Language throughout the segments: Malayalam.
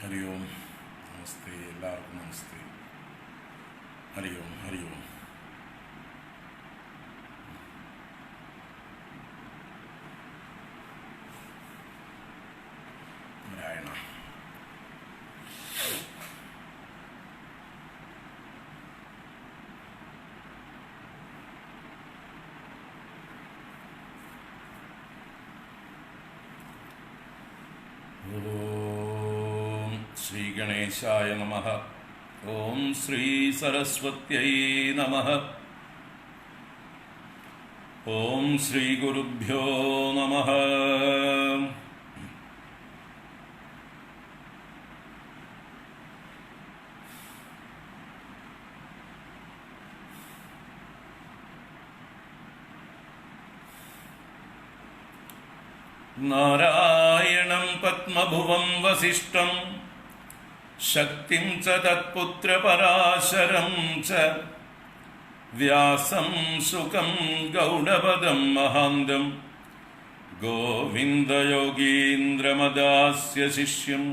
ഹരി ഓം. നമസ്തേ. എല്ലാവർക്കും നമസ്തേ. ഹരി ഓം. ഹരി ഓം. നാരായണ. ഓം ശ്രീ ഗണേശായ നമഃ. ഓം ശ്രീ സരസ്വത്यै നമഃ. ഓം ശ്രീ ഗുരുഭ്യോ നമഃ. നാരായണം പത്മഭുവം വസിഷ്ഠം ശക്തിം ച തത്പുത്രപരാശരം ച വ്യാസം ശുകം ഗൗഡപദം മഹാന്തം ഗോവിന്ദയോഗീന്ദ്രമദാസ്യ ശിഷ്യം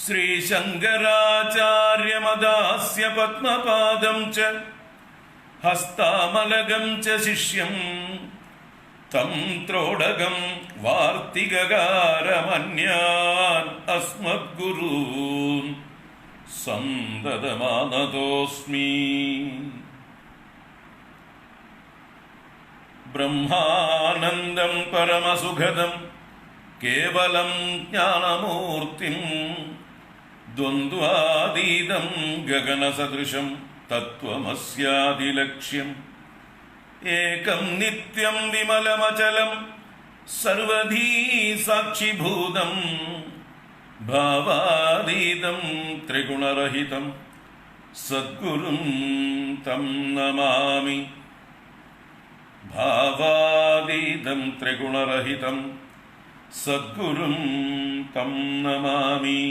ശ്രീശങ്കരാചാര്യമദാസ്യ പത്മപാദം ച ഹസ്താമലകം ച ശിഷ്യം തം ത്രോടകം വാർത്തികകാരമന്യാൻ അസ്മദ്ഗുരൂൻ സന്തതമാനതോസ്മി. ബ്രഹ്മാനന്ദം പരമസുഖദം കേവലം ജ്ഞാനമൂർത്തിം ദ്വന്ദ്വാതീതം ഗഗനസദൃശം തത്വമസ്യാദിലക്ഷ്യം ഏകം നിത്യം വിമലമചലം സർവധീ സാക്ഷിഭൂതം ഭാവാതീതം ത്രിഗുണരഹിതം സദ്ഗുരും തം നമാമി. ഭാവാതീതം ത്രിഗുണരഹിതം സദ്ഗുരും തം നമാമി.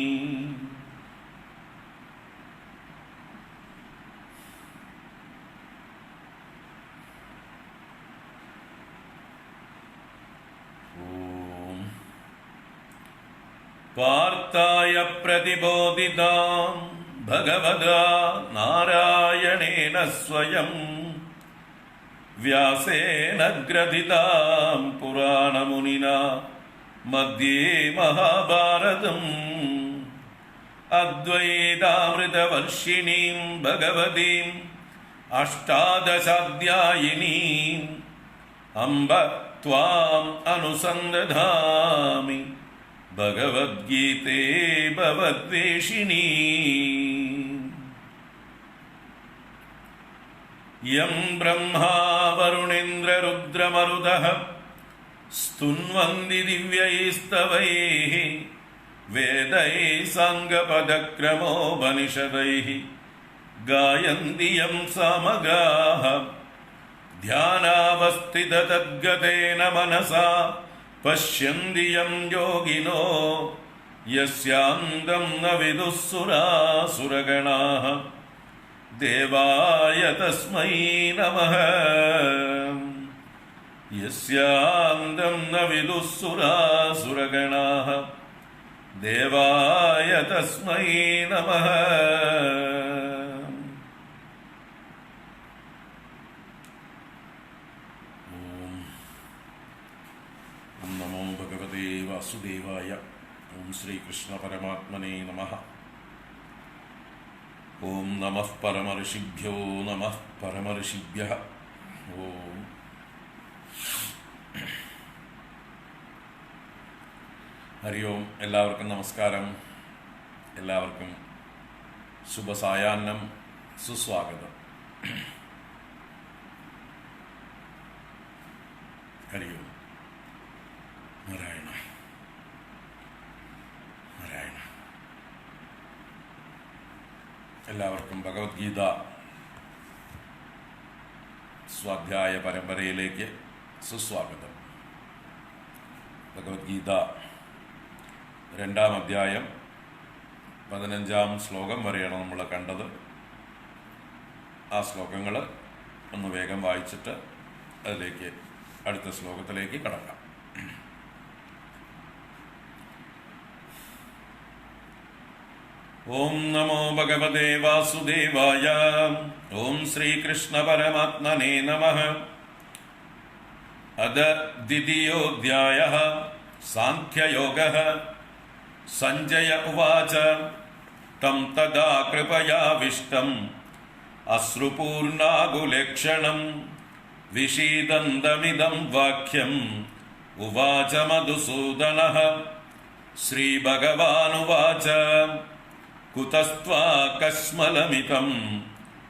പാർത്ഥായ പ്രതിബോധിതാം ഭഗവതാ നാരായണേന സ്വയം വ്യാസേന ഗ്രഥിതാം പുരാണമുനിനാ മധ്യേ മഹാഭാരതം അദ്വൈതാമൃതവർഷിണീം ഭഗവതീം അഷ്ടാദശാധ്യായിനീം അംബ ത്വാം അനുസന്ദധാമി ഭഗവദ്ഗീതേ ഭവദ്വേഷിണീ. യം ബ്രഹ്മാ വരുണേന്ദ്രരുദ്രമരുതഃ സ്തുന്വന്തി ദിവ്യൈസ്തവൈഃ വേദൈഃ സാംഗപദക്രമോപനിഷദൈഃ ഗായന്തി യം സാമഗാഃ ധ്യാനാവസ്ഥിതതദ്ഗതേന മനസാ പശ്യന്തി യം യോഗിനോ യസ്യാന്തം ന വിദുഃ സുരാസുരഗണാഃ ദേവായ തസ്മൈ നമഃ. യസ്യാന്തം ന വിദുഃ സുരാസുരഗണാഃ ദേവായ തസ്മൈ നമഃ. നമോ ഭഗവതേ വാസുദേവായ. ഓം ശ്രീകൃഷ്ണ പരമാത്മനേ നമഃ. ഓം നമഃ പരമഋഷിഭ്യോ നമഃ പരമഋഷിഭ്യഃ. ഓം ഹരി ഓം. എല്ലാവർക്കും നമസ്കാരം. എല്ലാവർക്കും ശുഭസായാഹ്നം, സുസ്വാഗതം. ഹരി ഓം. നാരായണ നാരായണ. എല്ലാവർക്കും ഭഗവത്ഗീത സ്വാധ്യായ പരമ്പരയിലേക്ക് സുസ്വാഗതം. ഭഗവത്ഗീത 2-ാം അധ്യായം 15-ാം ശ്ലോകം വരെയാണ് നമ്മൾ കണ്ടത്. ആ ശ്ലോകങ്ങൾ ഒന്ന് വേഗം വായിച്ചിട്ട് അതിലേക്ക് അടുത്ത ശ്ലോകത്തിലേക്ക് കടക്കാം. ഓം നമോ ഭഗവതേ വാസുദേവായ. ഓം ശ്രീകൃഷ്ണ പരമാത്മനേ നമഃ. അദ ദ്വിതീയോധ്യായഃ സാഖ്യയോഗഃ. സഞ്ജയ ഉവാച തം തദാ കൃപയാവിഷ്ടം അശ്രുപൂർണാകുലേക്ഷണം വിഷീദന്തമിദം വാക്യം ഉവാച മധുസൂദനഃ. ശ്രീഭഗവാനുവാച കുതസ്ത്വാകസ്മലമിതം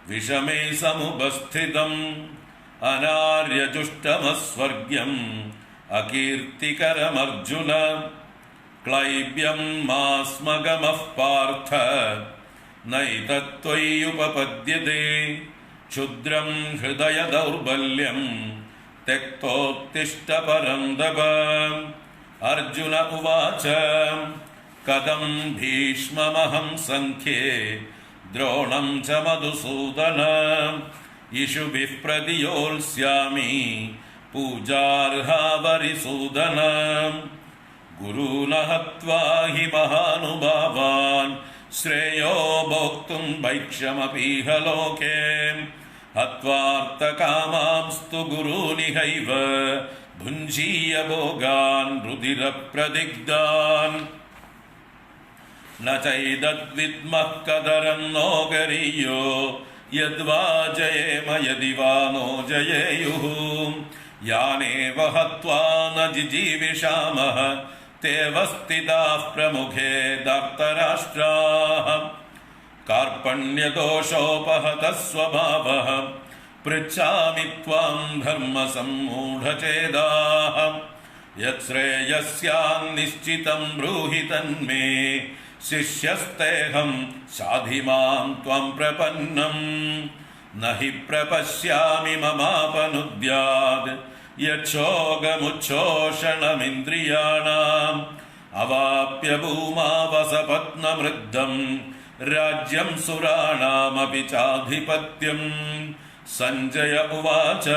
വിഷമേ സമുപസ്ഥിതം അനാര്യജുഷ്ടമസ്വർഗ്യം അകീർത്തികരമർജുന. ക്ലൈബ്യം മാസ്മഗമഃ പാർത്ഥ നൈതത്വയ്യുപപദ്യതേ. ക്ഷുദ്രം ഹൃദയ ദൗർബല്യം ത്യക്തോത്തിഷ്ഠ പരന്തപ. അർജുന ഉവാച കഥം ഭീഷ്മമഹം സംഖ്യേ ദ്രോണം ച മധുസൂദന. ഇഷുഭിഃ പ്രതിയോത്സ്യാമി പൂജാർഹാ വരിസൂദന. ഗുരൂൻ ഹത്വാ ഹി മഹാനുഭാവാൻ ശ്രേയോ ഭോക്തും ഭൈക്ഷമപീഹ ലോകേ. ഹത്വാർത്ഥകാമാംസ്തു ഗുരൂനിഹൈവ ഭുഞ്ജീയ ഭോഗാൻ രുധിരപ്രദിഗ്ധാൻ. ന ചൈതദ്വിദ്മഃ കദരം നോ ഗരീയോ യദ്വാ ജയേമ യദി വാ നോ ജയേയുഃ. യാനേവ ഹത്വാ ന ജിജീവിഷാമഃ തേവ സ്ഥിതാഃ പ്രമുഖേ ധാർതരാഷ്ട്രാഃ. കാർപണ്യദോഷോപഹതഃ സ്വഭാവഃ പൃച്ഛാമി ത്വാം ധർമ്മസമ്മൂഢചേതാഃ. യത്ശ്രേയസ്യാന്നിശ്ചിതം ബ്രൂഹി തന്മേ ശിഷ്യസ്തേഹം സാധി മാം ത്വം പ്രപന്നം. നഹി പ്രപശ്യാമി മമാപനുദ്യാത് യക്ഷോഗമുച്ഛോഷണമിന്ദ്രിയാണാം. അവാപ്യ ഭൂമാവസപത്നമൃദ്ധം രാജ്യം സുരാണാമപി ചാധിപത്യം. സഞ്ജയ ഉവാച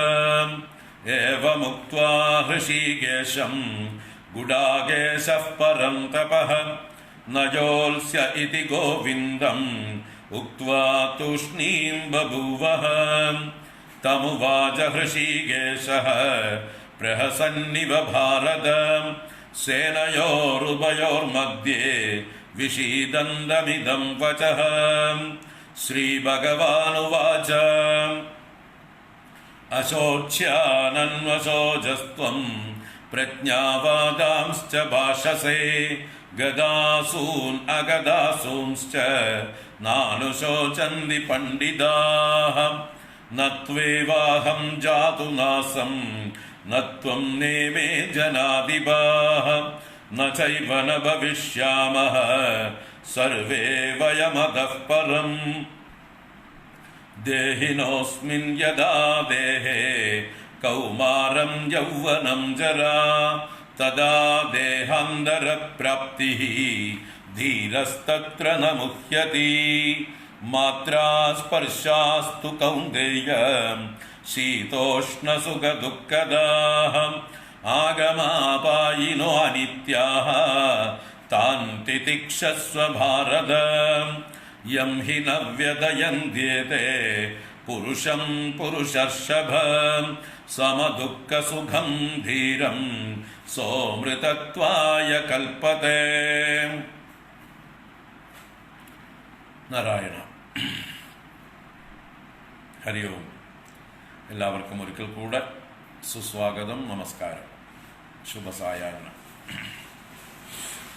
ഏവമുക്ത്വാ ഹൃഷീകേശം ഗുഡാകേശഃ പരം തപഃ. നജോത്സ്യ ഇതി ഗോവിന്ദം ഉക്ത്വാ തൂഷ്ണീം ബഭൂവഃ. തമുവാച ഹൃഷീകേശഃ പ്രഹസന്നിവ ഭാരത. സേനയോരുഭയോർമധ്യേ വിഷീദന്തമിദം വചഃ. ശ്രീഭഗവാനുവാച അശോച്യാനന്വശോചസ്ത്വം പ്രജ്ഞാവാദാംശ്ച ഭാഷസേ. ഗദാസൂൻ അഗദാസൂംശ്ച നാനുശോചന്തി പണ്ഡിതാഃ. നത്വേവാഹം ജാതു നാസം നത്വം നേമേ ജനാധിപാഃ. ന ചൈവ ന ഭവിഷ്യാമഃ സർവേ വയമതഃ പരം. ദേഹിനോസ്മിൻ യദാ ദേഹേ കൗമാരം യൗവനം ജരാ തദാ ദേഹാന്തരപ്രാപ്തിഃ ധീരസ്തത്ര ന മുഹ്യതി. മാത്രാ സ്പർശാസ്തു കൗന്ദേയ ശീതോഷ്ണസുഖദുഃഖദാഃ. ആഗമാപായിനോ അനിത്യാഃ താൻ തിതിക്ഷസ്വ ഭാരത. യം ഹി ന വ്യദയന്ത്യേതേ പുരുഷം പുരുഷർഷഭ. സമദുഃഖസുഖം ധീരം സോമൃതത്വായ കൽപ്പതേ. നാരായണ. ഹരി ഓം. എല്ലാവർക്കും ഒരിക്കൽ കൂടെ സുസ്വാഗതം, നമസ്കാരം, ശുഭസായാഹ്നം.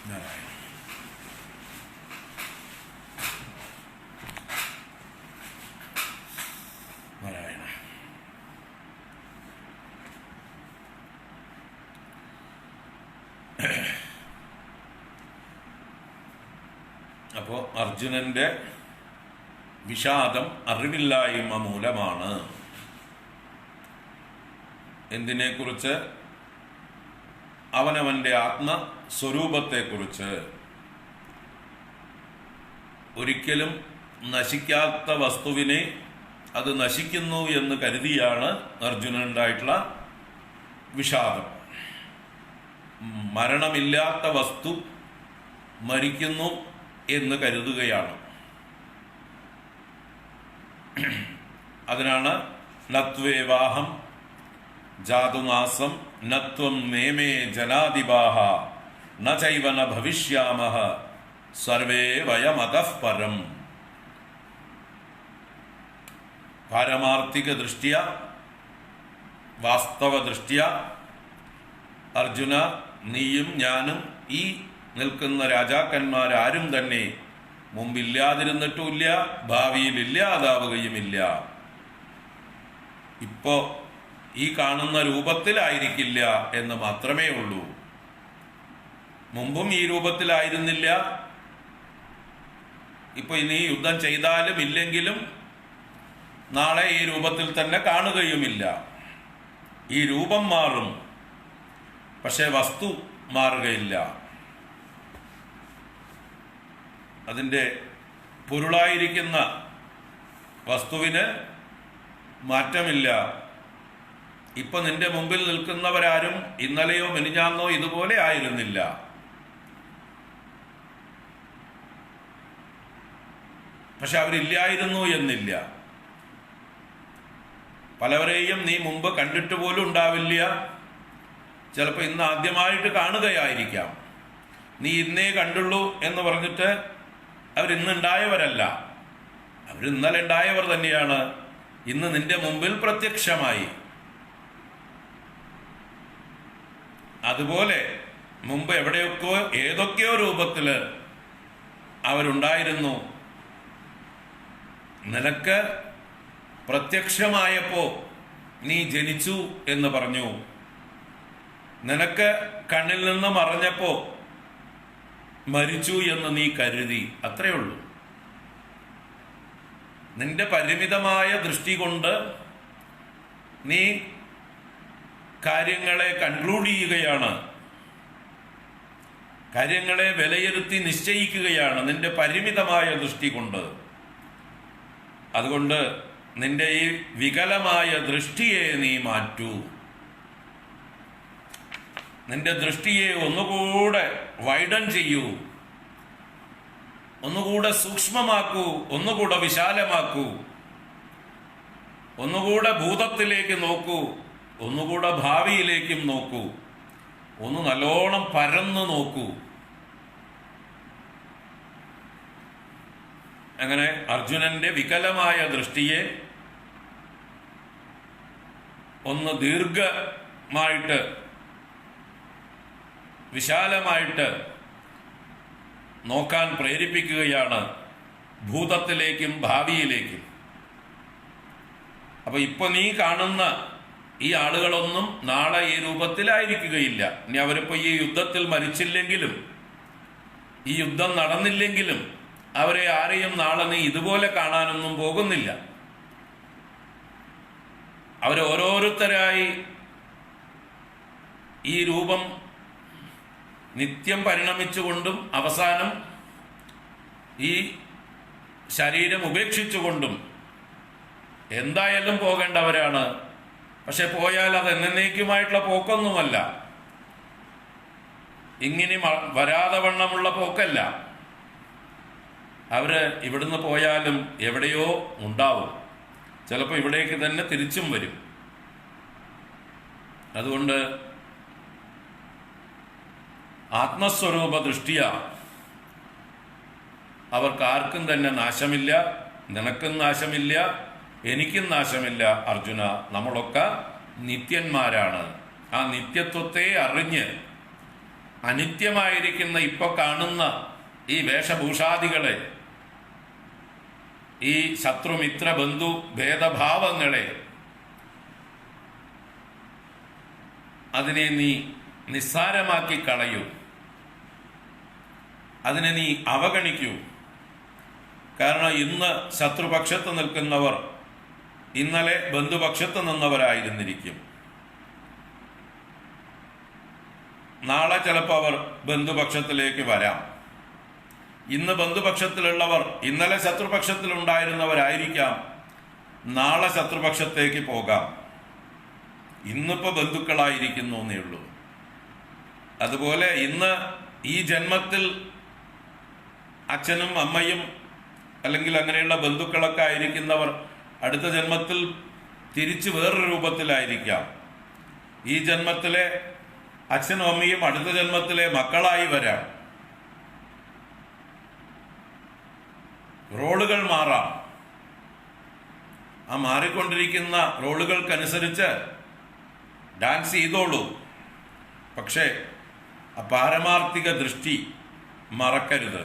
നാരായണ. നാരായണ. അപ്പോ അർജുനന്റെ വിഷാദം അറിവില്ലായ്മ മൂലമാണ്. എന്തിനെക്കുറിച്ച്? അവനവന്റെ ആത്മസ്വരൂപത്തെക്കുറിച്ച്. ഒരിക്കലും നശിക്കാത്ത വസ്തുവിനെ അത് നശിക്കുന്നു എന്ന് കരുതിയാണ് അർജുനനുണ്ടായിട്ടുള്ള വിഷാദം. മരണമില്ലാത്ത വസ്തു മരിക്കുന്നു എന്ന് കരുതുകയാണ്. അതിനാണ് നത്വേവാഹം ജാതുനാസം നത്വം നേമേ ജനാധിപാഹ ന ചൈവ ന ഭവിഷ്യാമഹ സർവേ വയമതഃ പരം. പാരമാർത്ഥിക ദൃഷ്ട്യ, വാസ്തവ ദൃഷ്ട്യ അർജുന, നീയും ഞാനും ഈ നിൽക്കുന്ന രാജാക്കന്മാരാരും തന്നെ മുമ്പില്ലാതിരുന്നിട്ടുമില്ല, ഭാവിയിൽ ഇല്ലാതാവുകയുമില്ല. ഇപ്പോ ഈ കാണുന്ന രൂപത്തിലായിരിക്കില്ല എന്ന് മാത്രമേ ഉള്ളൂ. മുമ്പും ഈ രൂപത്തിലായിരുന്നില്ല. ഇപ്പൊ ഇനി യുദ്ധം ചെയ്താലും ഇല്ലെങ്കിലും നാളെ ഈ രൂപത്തിൽ തന്നെ കാണുകയുമില്ല. ഈ രൂപം മാറും, പക്ഷെ വസ്തു മാറുകയില്ല. അതിൻ്റെ പൊരുളായിരിക്കുന്ന വസ്തുവിന് മാറ്റമില്ല. ഇപ്പൊ നിന്റെ മുമ്പിൽ നിൽക്കുന്നവരാരും ഇന്നലെയോ മിനിഞ്ഞാന്നോ ഇതുപോലെ ആയിരുന്നില്ല. പക്ഷെ അവരില്ലായിരുന്നു എന്നില്ല. പലവരെയും നീ മുമ്പ് കണ്ടിട്ട് പോലും ഉണ്ടാവില്ല. ചിലപ്പോൾ ഇന്ന് ആദ്യമായിട്ട് കാണുകയായിരിക്കാം. നീ ഇന്നേ കണ്ടുള്ളൂ എന്ന് പറഞ്ഞിട്ട് അവരിന്നുണ്ടായവരല്ല, അവരിന്നലെ ഉണ്ടായവർ തന്നെയാണ്. ഇന്ന് നിന്റെ മുമ്പിൽ പ്രത്യക്ഷമായി. അതുപോലെ മുമ്പ് എവിടെയൊക്കെയോ ഏതൊക്കെയോ രൂപത്തില് അവരുണ്ടായിരുന്നു. നിനക്ക് പ്രത്യക്ഷമായപ്പോ നീ ജനിച്ചു എന്ന് പറഞ്ഞു. നിനക്ക് കണ്ണിൽ നിന്ന് മറഞ്ഞപ്പോ മരിച്ചു എന്ന് നീ കരുതി. അത്രയേ ഉള്ളൂ. നിന്റെ പരിമിതമായ ദൃഷ്ടി കൊണ്ട് നീ കാര്യങ്ങളെ കൺക്ലൂഡ് ചെയ്യുകയാണ്, കാര്യങ്ങളെ വിലയിരുത്തി നിശ്ചയിക്കുകയാണ് നിന്റെ പരിമിതമായ ദൃഷ്ടി കൊണ്ട്. അതുകൊണ്ട് നിന്റെ ഈ വികലമായ ദൃഷ്ടിയെ നീ മാറ്റൂ. നിന്റെ ദൃഷ്ടിയെ ഒന്നുകൂടെ വൈഡൻ ചെയ്യൂ, ഒന്നുകൂടെ സൂക്ഷ്മമാക്കൂ, ഒന്നുകൂടെ വിശാലമാക്കൂ, ഒന്നുകൂടെ ഭൂതത്തിലേക്ക് നോക്കൂ, ഒന്നുകൂടെ ഭാവിയിലേക്കും നോക്കൂ, ഒന്ന് നല്ലോണം പരന്നു നോക്കൂ. അങ്ങനെ അർജുനന്റെ വികലമായ ദൃഷ്ടിയെ ഒന്ന് ദീർഘമായിട്ട് വിശാലമായിട്ട് നോക്കാൻ പ്രേരിപ്പിക്കുകയാണ്, ഭൂതത്തിലേക്കും ഭാവിയിലേക്കും. അപ്പൊ ഇപ്പൊ നീ കാണുന്ന ഈ ആളുകളൊന്നും നാളെ ഈ രൂപത്തിലായിരിക്കുകയില്ല. ഇനി അവരിപ്പോ ഈ യുദ്ധത്തിൽ മരിച്ചില്ലെങ്കിലും, ഈ യുദ്ധം നടന്നില്ലെങ്കിലും അവരെ ആരെയും നാളെ നീ ഇതുപോലെ കാണാനൊന്നും പോകുന്നില്ല. അവരോരോരുത്തരായി ഈ രൂപം നിത്യം പരിണമിച്ചുകൊണ്ടും അവസാനം ഈ ശരീരം ഉപേക്ഷിച്ചുകൊണ്ടും എന്തായാലും പോകേണ്ടവരാണ്. പക്ഷെ പോയാൽ അത് എന്നേക്കുമായിട്ടുള്ള പോക്കൊന്നുമല്ല, ഇങ്ങനെ വരാതെ വണ്ണമുള്ള പോക്കല്ല. അവര് ഇവിടുന്ന് പോയാലും എവിടെയോ ഉണ്ടാവും, ചിലപ്പോൾ ഇവിടേക്ക് തന്നെ തിരിച്ചും വരും. അതുകൊണ്ട് ആത്മസ്വരൂപ ദൃഷ്ടിയ അവർക്കാർക്കും തന്നെ നാശമില്ല. നിനക്കും നാശമില്ല, എനിക്കും നാശമില്ല. അർജുന, നമ്മളൊക്കെ നിത്യന്മാരാണ്. ആ നിത്യത്വത്തെ അറിഞ്ഞ് അനിത്യമായിരിക്കുന്ന ഇപ്പൊ കാണുന്ന ഈ വേഷഭൂഷാദികളെ, ഈ ശത്രുമിത്ര ബന്ധു ഭേദഭാവങ്ങളെ, അതിനെ നീ നിസ്സാരമാക്കി കളയൂ, അതിനെ നീ അവഗണിക്കൂ. കാരണം ഇന്ന് ശത്രുപക്ഷത്ത് നിൽക്കുന്നവർ ഇന്നലെ ബന്ധുപക്ഷത്ത് നിന്നവരായിരുന്നിരിക്കും. നാളെ ചിലപ്പോൾ അവർ ബന്ധുപക്ഷത്തിലേക്ക് വരാം. ഇന്ന് ബന്ധുപക്ഷത്തിലുള്ളവർ ഇന്നലെ ശത്രുപക്ഷത്തിലുണ്ടായിരുന്നവരായിരിക്കാം, നാളെ ശത്രുപക്ഷത്തേക്ക് പോകാം. ഇന്നിപ്പോ ബന്ധുക്കളായിരിക്കുന്നു എന്നേ ഉള്ളൂ. അതുപോലെ ഇന്ന് ഈ ജന്മത്തിൽ അച്ഛനും അമ്മയും അല്ലെങ്കിൽ അങ്ങനെയുള്ള ബന്ധുക്കളൊക്കെ ആയിരിക്കുന്നവർ അടുത്ത ജന്മത്തിൽ തിരിച്ച് വേറൊരു രൂപത്തിലായിരിക്കാം. ഈ ജന്മത്തിലെ അച്ഛനും അമ്മയും അടുത്ത ജന്മത്തിലെ മക്കളായി വരാം. റോളുകൾ മാറാം. ആ മാറിക്കൊണ്ടിരിക്കുന്ന റോളുകൾക്കനുസരിച്ച് ഡാൻസ് ചെയ്തോളൂ. പക്ഷേ ആ പാരമാർത്ഥിക ദൃഷ്ടി മറക്കരുത്.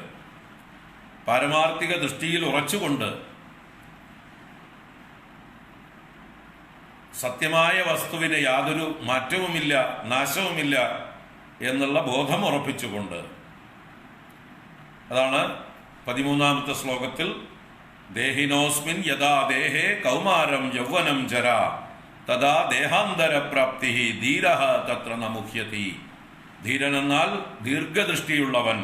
പാരമാർത്ഥിക ദൃഷ്ടിയിൽ ഉറച്ചുകൊണ്ട് സത്യമായ വസ്തുവിന് യാതൊരു മാറ്റവുമില്ല, നാശവുമില്ല എന്നുള്ള ബോധം ഉറപ്പിച്ചുകൊണ്ട്. അതാണ് 13ാമത്തെ ശ്ലോകത്തിൽ ദേഹിനോസ്മിൻ യഥാ ദേഹേ കൗമാരം യൗവനം ജരാ തഥാ ദേഹാന്തര പ്രാപ്തി ധീരഃ തത്ര ന മുഹ്യതി. ധീരൻ എന്നാൽ ദീർഘദൃഷ്ടിയുള്ളവൻ,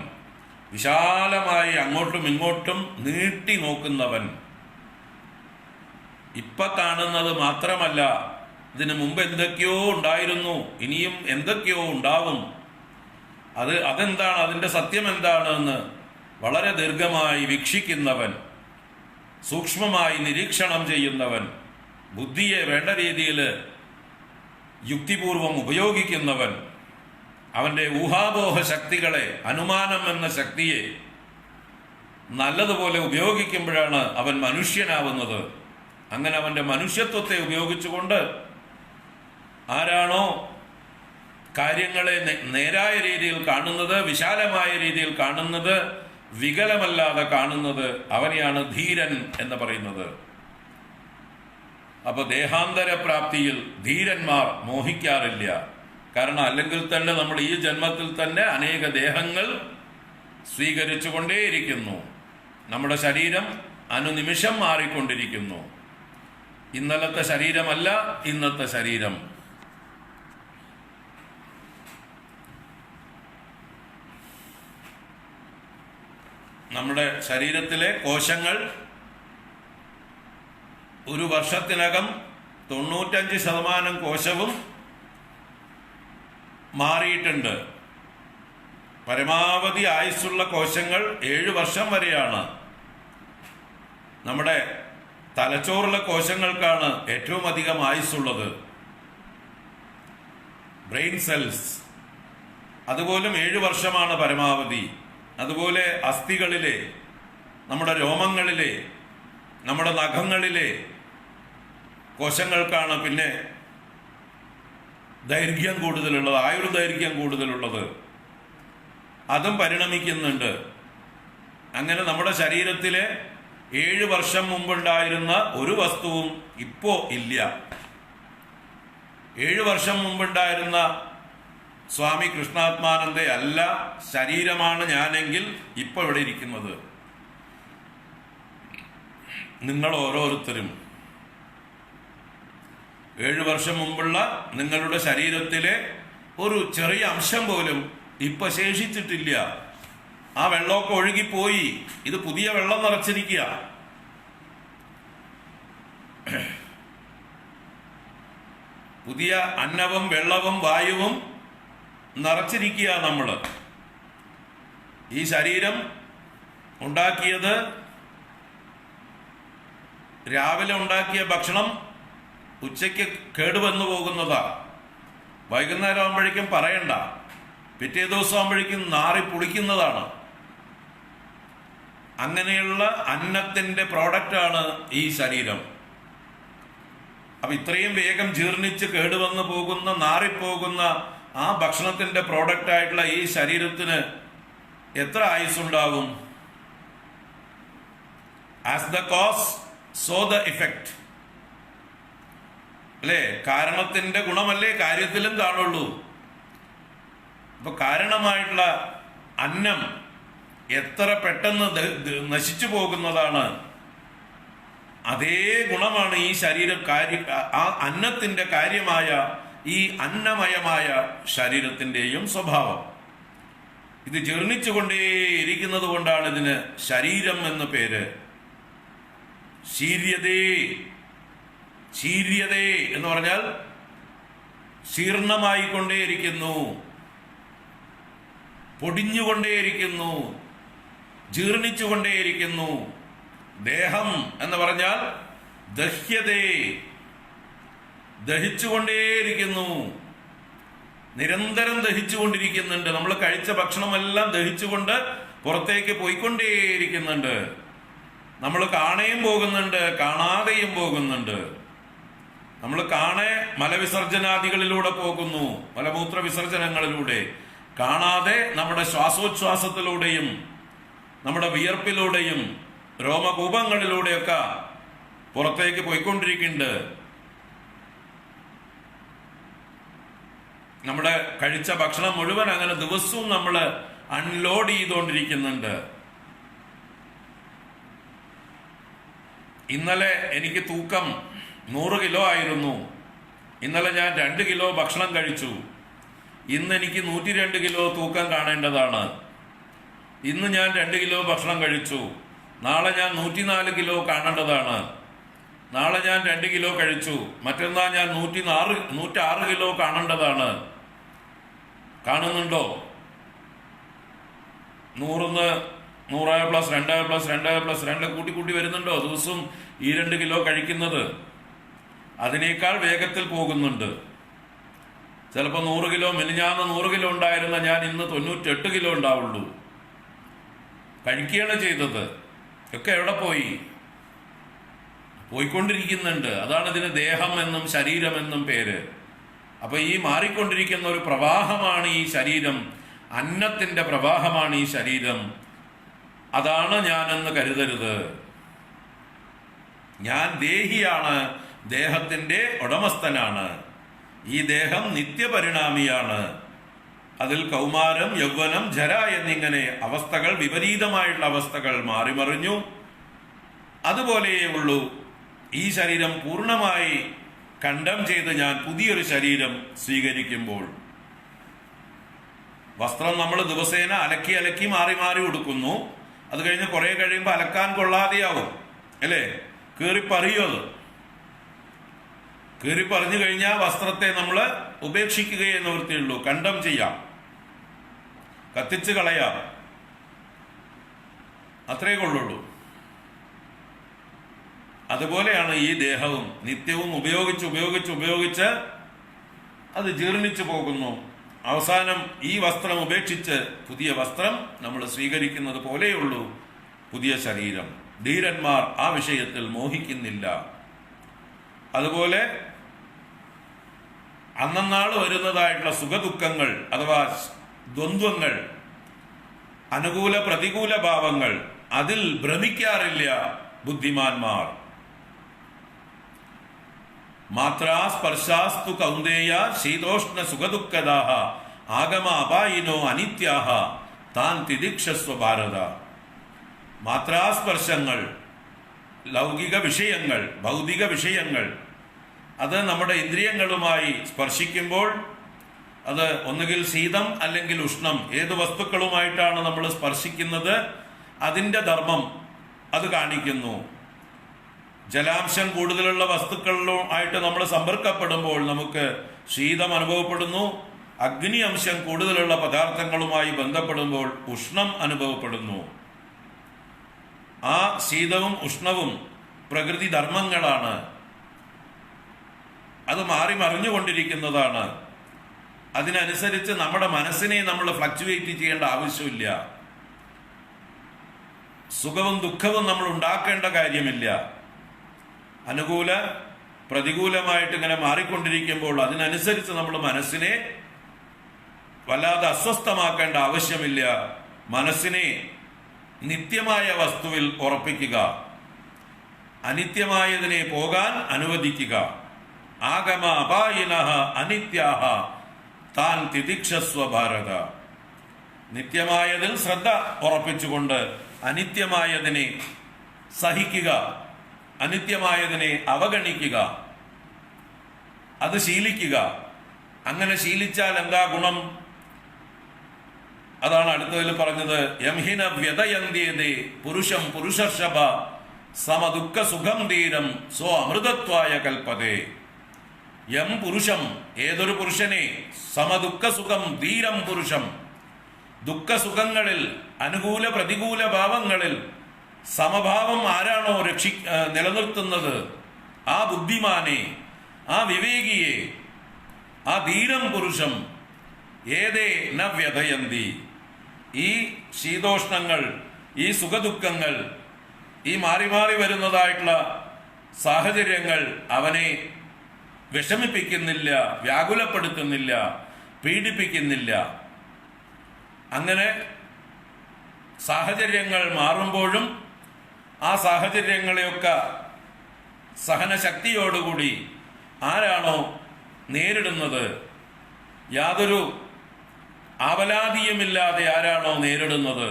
വിശാലമായി അങ്ങോട്ടും ഇങ്ങോട്ടും നീട്ടി നോക്കുന്നവൻ. ഇപ്പൊ കാണുന്നത് മാത്രമല്ല, ഇതിനു മുമ്പ് എന്തൊക്കെയോ ഉണ്ടായിരുന്നു, ഇനിയും എന്തൊക്കെയോ ഉണ്ടാവും, അതെന്താണ്, അതിൻ്റെ സത്യം എന്താണ് എന്ന് വളരെ ദീർഘമായി വീക്ഷിക്കുന്നവൻ, സൂക്ഷ്മമായി നിരീക്ഷണം ചെയ്യുന്നവൻ, ബുദ്ധിയെ വേണ്ട രീതിയിൽ യുക്തിപൂർവം ഉപയോഗിക്കുന്നവൻ, അവൻ്റെ ഊഹാപോഹ ശക്തികളെ, അനുമാനം എന്ന ശക്തിയെ നല്ലതുപോലെ ഉപയോഗിക്കുമ്പോഴാണ് അവൻ മനുഷ്യനാവുന്നത്. അങ്ങനെ അവൻ്റെ മനുഷ്യത്വത്തെ ഉപയോഗിച്ചുകൊണ്ട് ആരാണോ കാര്യങ്ങളെ നേരായ രീതിയിൽ കാണുന്നത്, വിശാലമായ രീതിയിൽ കാണുന്നത്, വികലമല്ലാതെ കാണുന്നത്, അവനെയാണ് ധീരൻ എന്ന് പറയുന്നത്. അപ്പൊ ദേഹാന്തര പ്രാപ്തിയിൽ ധീരന്മാർ മോഹിക്കാറില്ല. കാരണം അല്ലെങ്കിൽ തന്നെ നമ്മൾ ഈ ജന്മത്തിൽ തന്നെ അനേക ദേഹങ്ങൾ സ്വീകരിച്ചു കൊണ്ടേയിരിക്കുന്നു. നമ്മുടെ ശരീരം അനുനിമിഷം മാറിക്കൊണ്ടിരിക്കുന്നു. ഇന്നലത്തെ ശരീരമല്ല ഇന്നത്തെ ശരീരം. നമ്മുടെ ശരീരത്തിലെ കോശങ്ങൾ ഒരു വർഷത്തിനകം 95% കോശവും മാറിയിട്ടുണ്ട്. പരമാവധി ആയുസ്സുള്ള കോശങ്ങൾ 7 വർഷം വരെയാണ്. നമ്മുടെ തലച്ചോറുള്ള കോശങ്ങൾക്കാണ് ഏറ്റവും അധികം ആയുസ്സുള്ളത്, ബ്രെയിൻ സെൽസ്. അതുപോലും 7 വർഷമാണ് പരമാവധി. അതുപോലെ അസ്ഥികളിലെ, നമ്മുടെ രോമങ്ങളിലെ, നമ്മുടെ നഖങ്ങളിലെ കോശങ്ങൾക്കാണ് പിന്നെ ദൈർഘ്യം കൂടുതലുള്ളത്, ആയുർദൈർഘ്യം കൂടുതലുള്ളത്. അതും പരിണമിക്കുന്നുണ്ട്. അങ്ങനെ നമ്മുടെ ശരീരത്തിലെ 7 വർഷം മുമ്പുണ്ടായിരുന്ന ഒരു വസ്തുവും ഇപ്പോ ഇല്ല. 7 വർഷം മുമ്പുണ്ടായിരുന്ന സ്വാമി കൃഷ്ണാത്മാനന്ദ അല്ല ശരീരമാണ് ഞാനെങ്കിൽ ഇപ്പൊ ഇവിടെ ഇരിക്കുന്നത്. നിങ്ങൾ ഓരോരുത്തരും 7 വർഷം മുമ്പുള്ള നിങ്ങളുടെ ശരീരത്തിലെ ഒരു ചെറിയ അംശം പോലും ഇപ്പൊ ശേഷിച്ചിട്ടില്ല. ആ വെള്ളമൊക്കെ ഒഴുകിപ്പോയി. ഇത് പുതിയ വെള്ളം നിറച്ചിരിക്കുക. പുതിയ അന്നവും വെള്ളവും വായുവും നിറച്ചിരിക്കുക. നമ്മൾ ഈ ശരീരം ഉണ്ടാക്കിയത്, രാവിലെ ഉണ്ടാക്കിയ ഭക്ഷണം ഉച്ചയ്ക്ക് കേടുവന്നു പോകുന്നതാ. വൈകുന്നേരം ആകുമ്പോഴേക്കും പറയണ്ട, പിറ്റേ ദിവസം ആകുമ്പോഴേക്കും നാറി പുളിക്കുന്നതാണ്. അങ്ങനെയുള്ള അന്നത്തിന്റെ പ്രോഡക്റ്റാണ് ഈ ശരീരം. അപ്പൊ ഇത്രയും വേഗം ജീർണിച്ച് കേടുവന്നു പോകുന്ന, നാറിപ്പോകുന്ന ആ ഭക്ഷണത്തിന്റെ പ്രോഡക്റ്റ് ആയിട്ടുള്ള ഈ ശരീരത്തിന് എത്ര ആയുസ്സുണ്ടാവും? As the cause so the effect അല്ലേ? കാരണത്തിന്റെ ഗുണമല്ലേ കാര്യത്തിലും കാണുള്ളൂ. അപ്പൊ കാരണമായിട്ടുള്ള അന്നം എത്ര പെട്ടെന്ന് നശിച്ചു പോകുന്നതാണ്. അതേ ഗുണമാണ് ഈ ആ അന്നത്തിന്റെ കാര്യമായ ഈ അന്നമയമായ ശരീരത്തിന്റെയും സ്വഭാവം. ഇത് ജീർണിച്ചുകൊണ്ടേയിരിക്കുന്നത് കൊണ്ടാണ് ഇതിന് ശരീരം എന്ന പേര്. ശീര്യതേ എന്ന് പറഞ്ഞാൽ ശീർണമായിക്കൊണ്ടേയിരിക്കുന്നു, പൊടിഞ്ഞുകൊണ്ടേയിരിക്കുന്നു, ജീർണിച്ചുകൊണ്ടേയിരിക്കുന്നു. ദേഹം എന്ന് പറഞ്ഞാൽ ദഹ്യതേ, ദഹിച്ചുകൊണ്ടേയിരിക്കുന്നു, നിരന്തരം ദഹിച്ചുകൊണ്ടിരിക്കുന്നുണ്ട്. നമ്മൾ കഴിച്ച ഭക്ഷണമെല്ലാം ദഹിച്ചുകൊണ്ട് പുറത്തേക്ക് പോയിക്കൊണ്ടേയിരിക്കുന്നുണ്ട്. നമ്മൾ കാണേയും പോകുന്നുണ്ട്, കാണാതെയും പോകുന്നുണ്ട്. നമ്മൾ കാണെ മലവിസർജനാദികളിലൂടെ പോകുന്നു, മലമൂത്ര വിസർജനങ്ങളിലൂടെ. കാണാതെ നമ്മുടെ ശ്വാസോച്ഛ്വാസത്തിലൂടെയും നമ്മുടെ വിയർപ്പിലൂടെയും രോമകൂപങ്ങളിലൂടെയൊക്കെ പുറത്തേക്ക് പോയിക്കൊണ്ടിരിക്കുന്നുണ്ട്. നമ്മുടെ കഴിച്ച ഭക്ഷണം മുഴുവൻ അങ്ങനെ ദിവസവും നമ്മൾ അൺലോഡ് ചെയ്തുകൊണ്ടിരിക്കുന്നുണ്ട്. ഇന്നലെ എനിക്ക് തൂക്കം 100 കിലോ ആയിരുന്നു. ഇന്നലെ ഞാൻ 2 കിലോ ഭക്ഷണം കഴിച്ചു. ഇന്ന് എനിക്ക് 102 കിലോ തൂക്കം കാണേണ്ടതാണ്. ഇന്ന് ഞാൻ 2 കിലോ ഭക്ഷണം കഴിച്ചു. നാളെ ഞാൻ 104 കിലോ കാണേണ്ടതാണ്. നാളെ ഞാൻ 2 കിലോ കഴിച്ചു. മറ്റന്നാൾ ഞാൻ 106 കിലോ കാണേണ്ടതാണ്. കാണുന്നുണ്ടോ? 100 + 2 + 2 കൂട്ടി വരുന്നുണ്ടോ? ദിവസവും ഈ 2 കിലോ കഴിക്കുന്നത് അതിനേക്കാൾ വേഗത്തിൽ പോകുന്നുണ്ട്. ചിലപ്പോൾ 100 കിലോ, മിനിഞ്ഞാന്ന് 100 കിലോ ഉണ്ടായിരുന്ന ഞാൻ ഇന്ന് 98 കിലോ ഉണ്ടാവുള്ളൂ. കഴിക്കുകയാണ് ചെയ്തത്. ഒക്കെ എവിടെ പോയി? പോയിക്കൊണ്ടിരിക്കുന്നുണ്ട്. അതാണ് ഇതിന് ദേഹം എന്നും ശരീരമെന്നും പേര്. അപ്പൊ ഈ മാറിക്കൊണ്ടിരിക്കുന്ന ഒരു പ്രവാഹമാണ് ഈ ശരീരം. അന്നത്തിന്റെ പ്രവാഹമാണ് ഈ ശരീരം. അതാണ് ഞാനെന്ന് കരുതരുത്. ഞാൻ ദേഹിയാണ്, ദേഹത്തിന്റെ ഉടമസ്ഥനാണ്. ഈ ദേഹം നിത്യപരിണാമിയാണ്. അതിൽ കൗമാരം, യൗവനം, ജര എന്നിങ്ങനെ അവസ്ഥകൾ, വിപരീതമായിട്ടുള്ള അവസ്ഥകൾ മാറിമറിഞ്ഞു. അതുപോലെയേ ഉള്ളൂ. ഈ ശരീരം പൂർണ്ണമായി കണ്ടം ചെയ്ത് ഞാൻ പുതിയൊരു ശരീരം സ്വീകരിക്കുമ്പോൾ. വസ്ത്രം നമ്മൾ ദിവസേന അലക്കി മാറി ഉടുക്കുന്നു. അത് കഴിഞ്ഞ് കുറെ കഴിയുമ്പോൾ അലക്കാൻ കൊള്ളാതെയാവും, അല്ലേ? കീറിപ്പറിയും. അത് കീറിപ്പറിഞ്ഞു കഴിഞ്ഞാൽ വസ്ത്രത്തെ നമ്മൾ ഉപേക്ഷിക്കുകയേ നിവൃത്തിയുള്ളൂ. കണ്ടം ചെയ്യാം, കത്തിച്ച് കളയാം, അത്രേ കൊള്ളുള്ളൂ. അതുപോലെയാണ് ഈ ദേഹവും. നിത്യവും ഉപയോഗിച്ച് അത് ജീർണിച്ചു പോകുന്നു. അവസാനം ഈ വസ്ത്രം ഉപേക്ഷിച്ച് പുതിയ വസ്ത്രം നമ്മൾ സ്വീകരിക്കുന്നത് പോലെയുള്ളൂ പുതിയ ശരീരം. ധീരന്മാർ ആ വിഷയത്തിൽ മോഹിക്കുന്നില്ല. അതുപോലെ അന്നന്നാൾ വരുന്നതായിട്ടുള്ള സുഖദുഃഖങ്ങൾ അഥവാ ദ്വന്ദ്വങ്ങൾ, അനുകൂല പ്രതികൂല ഭാവങ്ങൾ, അതിൽ ഭ്രമിക്കാറില്ല ബുദ്ധിമാന്മാർ. മാത്രാ സ്പർശാസ്തു കൗന്ദേയ ശീതോഷ്ണ സുഖദുഃഖദാഹ ആഗമ അപായിനോ അനിത്യാഹ താൻ തിദിക്ഷസ്വ ഭാരത. മാത്രാസ്പർശങ്ങൾ, ലൗകിക വിഷയങ്ങൾ, ഭൗതിക വിഷയങ്ങൾ, അത് നമ്മുടെ ഇന്ദ്രിയങ്ങളുമായി സ്പർശിക്കുമ്പോൾ അത് ഒന്നുകിൽ ശീതം അല്ലെങ്കിൽ ഉഷ്ണം, ഏത് വസ്തുക്കളുമായിട്ടാണ് നമ്മൾ സ്പർശിക്കുന്നത് അതിൻ്റെ ധർമ്മം അത് കാണിക്കുന്നു. ജലാംശം കൂടുതലുള്ള വസ്തുക്കളുമായിട്ട് നമ്മൾ സമ്പർക്കപ്പെടുമ്പോൾ നമുക്ക് ശീതം അനുഭവപ്പെടുന്നു. അഗ്നി അംശം കൂടുതലുള്ള പദാർത്ഥങ്ങളുമായി ബന്ധപ്പെടുമ്പോൾ ഉഷ്ണം അനുഭവപ്പെടുന്നു. ആ ശീതവും ഉഷ്ണവും പ്രകൃതി ധർമ്മങ്ങളാണ്. അത് മാറി മറിഞ്ഞുകൊണ്ടിരിക്കുന്നതാണ്. അതിനനുസരിച്ച് നമ്മുടെ മനസ്സിനെ നമ്മൾ ഫ്ലക്ച്വേറ്റ് ചെയ്യേണ്ട ആവശ്യമില്ല. സുഖവും ദുഃഖവും നമ്മൾ ഉണ്ടാക്കേണ്ട കാര്യമില്ല. അനുകൂല പ്രതികൂലമായിട്ട് ഇങ്ങനെ മാറിക്കൊണ്ടിരിക്കുമ്പോൾ അതിനനുസരിച്ച് നമ്മൾ മനസ്സിനെ വല്ലാതെ അസ്വസ്ഥമാക്കേണ്ട ആവശ്യമില്ല. മനസ്സിനെ നിത്യമായ വസ്തുവിൽ ഉറപ്പിക്കുക, അനിത്യമായതിനെ പോകാൻ അനുവദിക്കുക. ആഗമ അപായിനഃ അനിത്യാഹ താൻ തിദിക്ഷസ്വ ഭാരത. നിത്യമായതിൽ ശ്രദ്ധ ഉറപ്പിച്ചുകൊണ്ട് അനിത്യമായതിനെ സഹിക്കുക, അനിത്യമായതിനെ അവഗണിക്കുക, അത് ശീലിക്കുക. അങ്ങനെ ശീലിച്ചാൽ എന്താ ഗുണം? അതാണ് അടുത്തതിൽ പറഞ്ഞത്. യംഹിന വ്യതയന്ത്യതേ പുരുഷം പുരുഷർഷഭ സമദുഃഖ സുഖം ധീരം സ്വ അമൃതത്വായ കൽപ്പതേ. യം പുരുഷം, ഏതൊരു പുരുഷനെ, സമദുഃഖ സുഖം ധീരം പുരുഷം, ദുഃഖസുഖങ്ങളിൽ അനുകൂല പ്രതികൂല ഭാവങ്ങളിൽ സമഭാവം ആരാണോ നിലനിർത്തുന്നത്, ആ ബുദ്ധിമാനെ, ആ വിവേകിയെ, ആ ധീരം പുരുഷം ഏതേ ന വ്യഥയന്തി. ഈ ശീതോഷ്ണങ്ങൾ, ഈ സുഖദുഃഖങ്ങൾ, ഈ മാറി മാറി വരുന്നതായിട്ടുള്ള സാഹചര്യങ്ങൾ അവനെ വിഷമിപ്പിക്കുന്നില്ല, വ്യാകുലപ്പെടുത്തുന്നില്ല, പീഡിപ്പിക്കുന്നില്ല. അങ്ങനെ സാഹചര്യങ്ങൾ മാറുമ്പോഴും ആ സാഹചര്യങ്ങളെയൊക്കെ സഹനശക്തിയോടുകൂടി ആരാണോ നേരിടുന്നത്, യാതൊരു ആവലാതിയുമില്ലാതെ ആരാണോ നേരിടുന്നത്,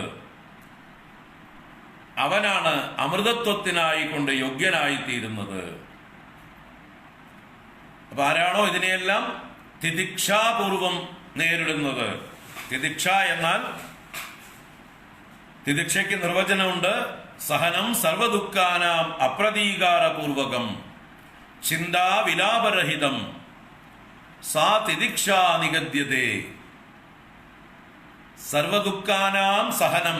അവനാണ് അമൃതത്വത്തിനായി കൊണ്ട് യോഗ്യനായിത്തീരുന്നത്. അപ്പൊ ആരാണോ ഇതിനെയെല്ലാം തിദിക്ഷാപൂർവം നേരിടുന്നത്. തിദിക്ഷ എന്നാൽ, തിദിക്ഷയ്ക്ക് നിർവചനമുണ്ട്: സഹനം സർവദുഃഖാനാം അപ്രതീകാരപൂർവകം ചിന്താവിലാപരഹിതം സാ തിദിക്ഷാ നിഗദ്യതേ. സർവദുഃഖാനാം സഹനം,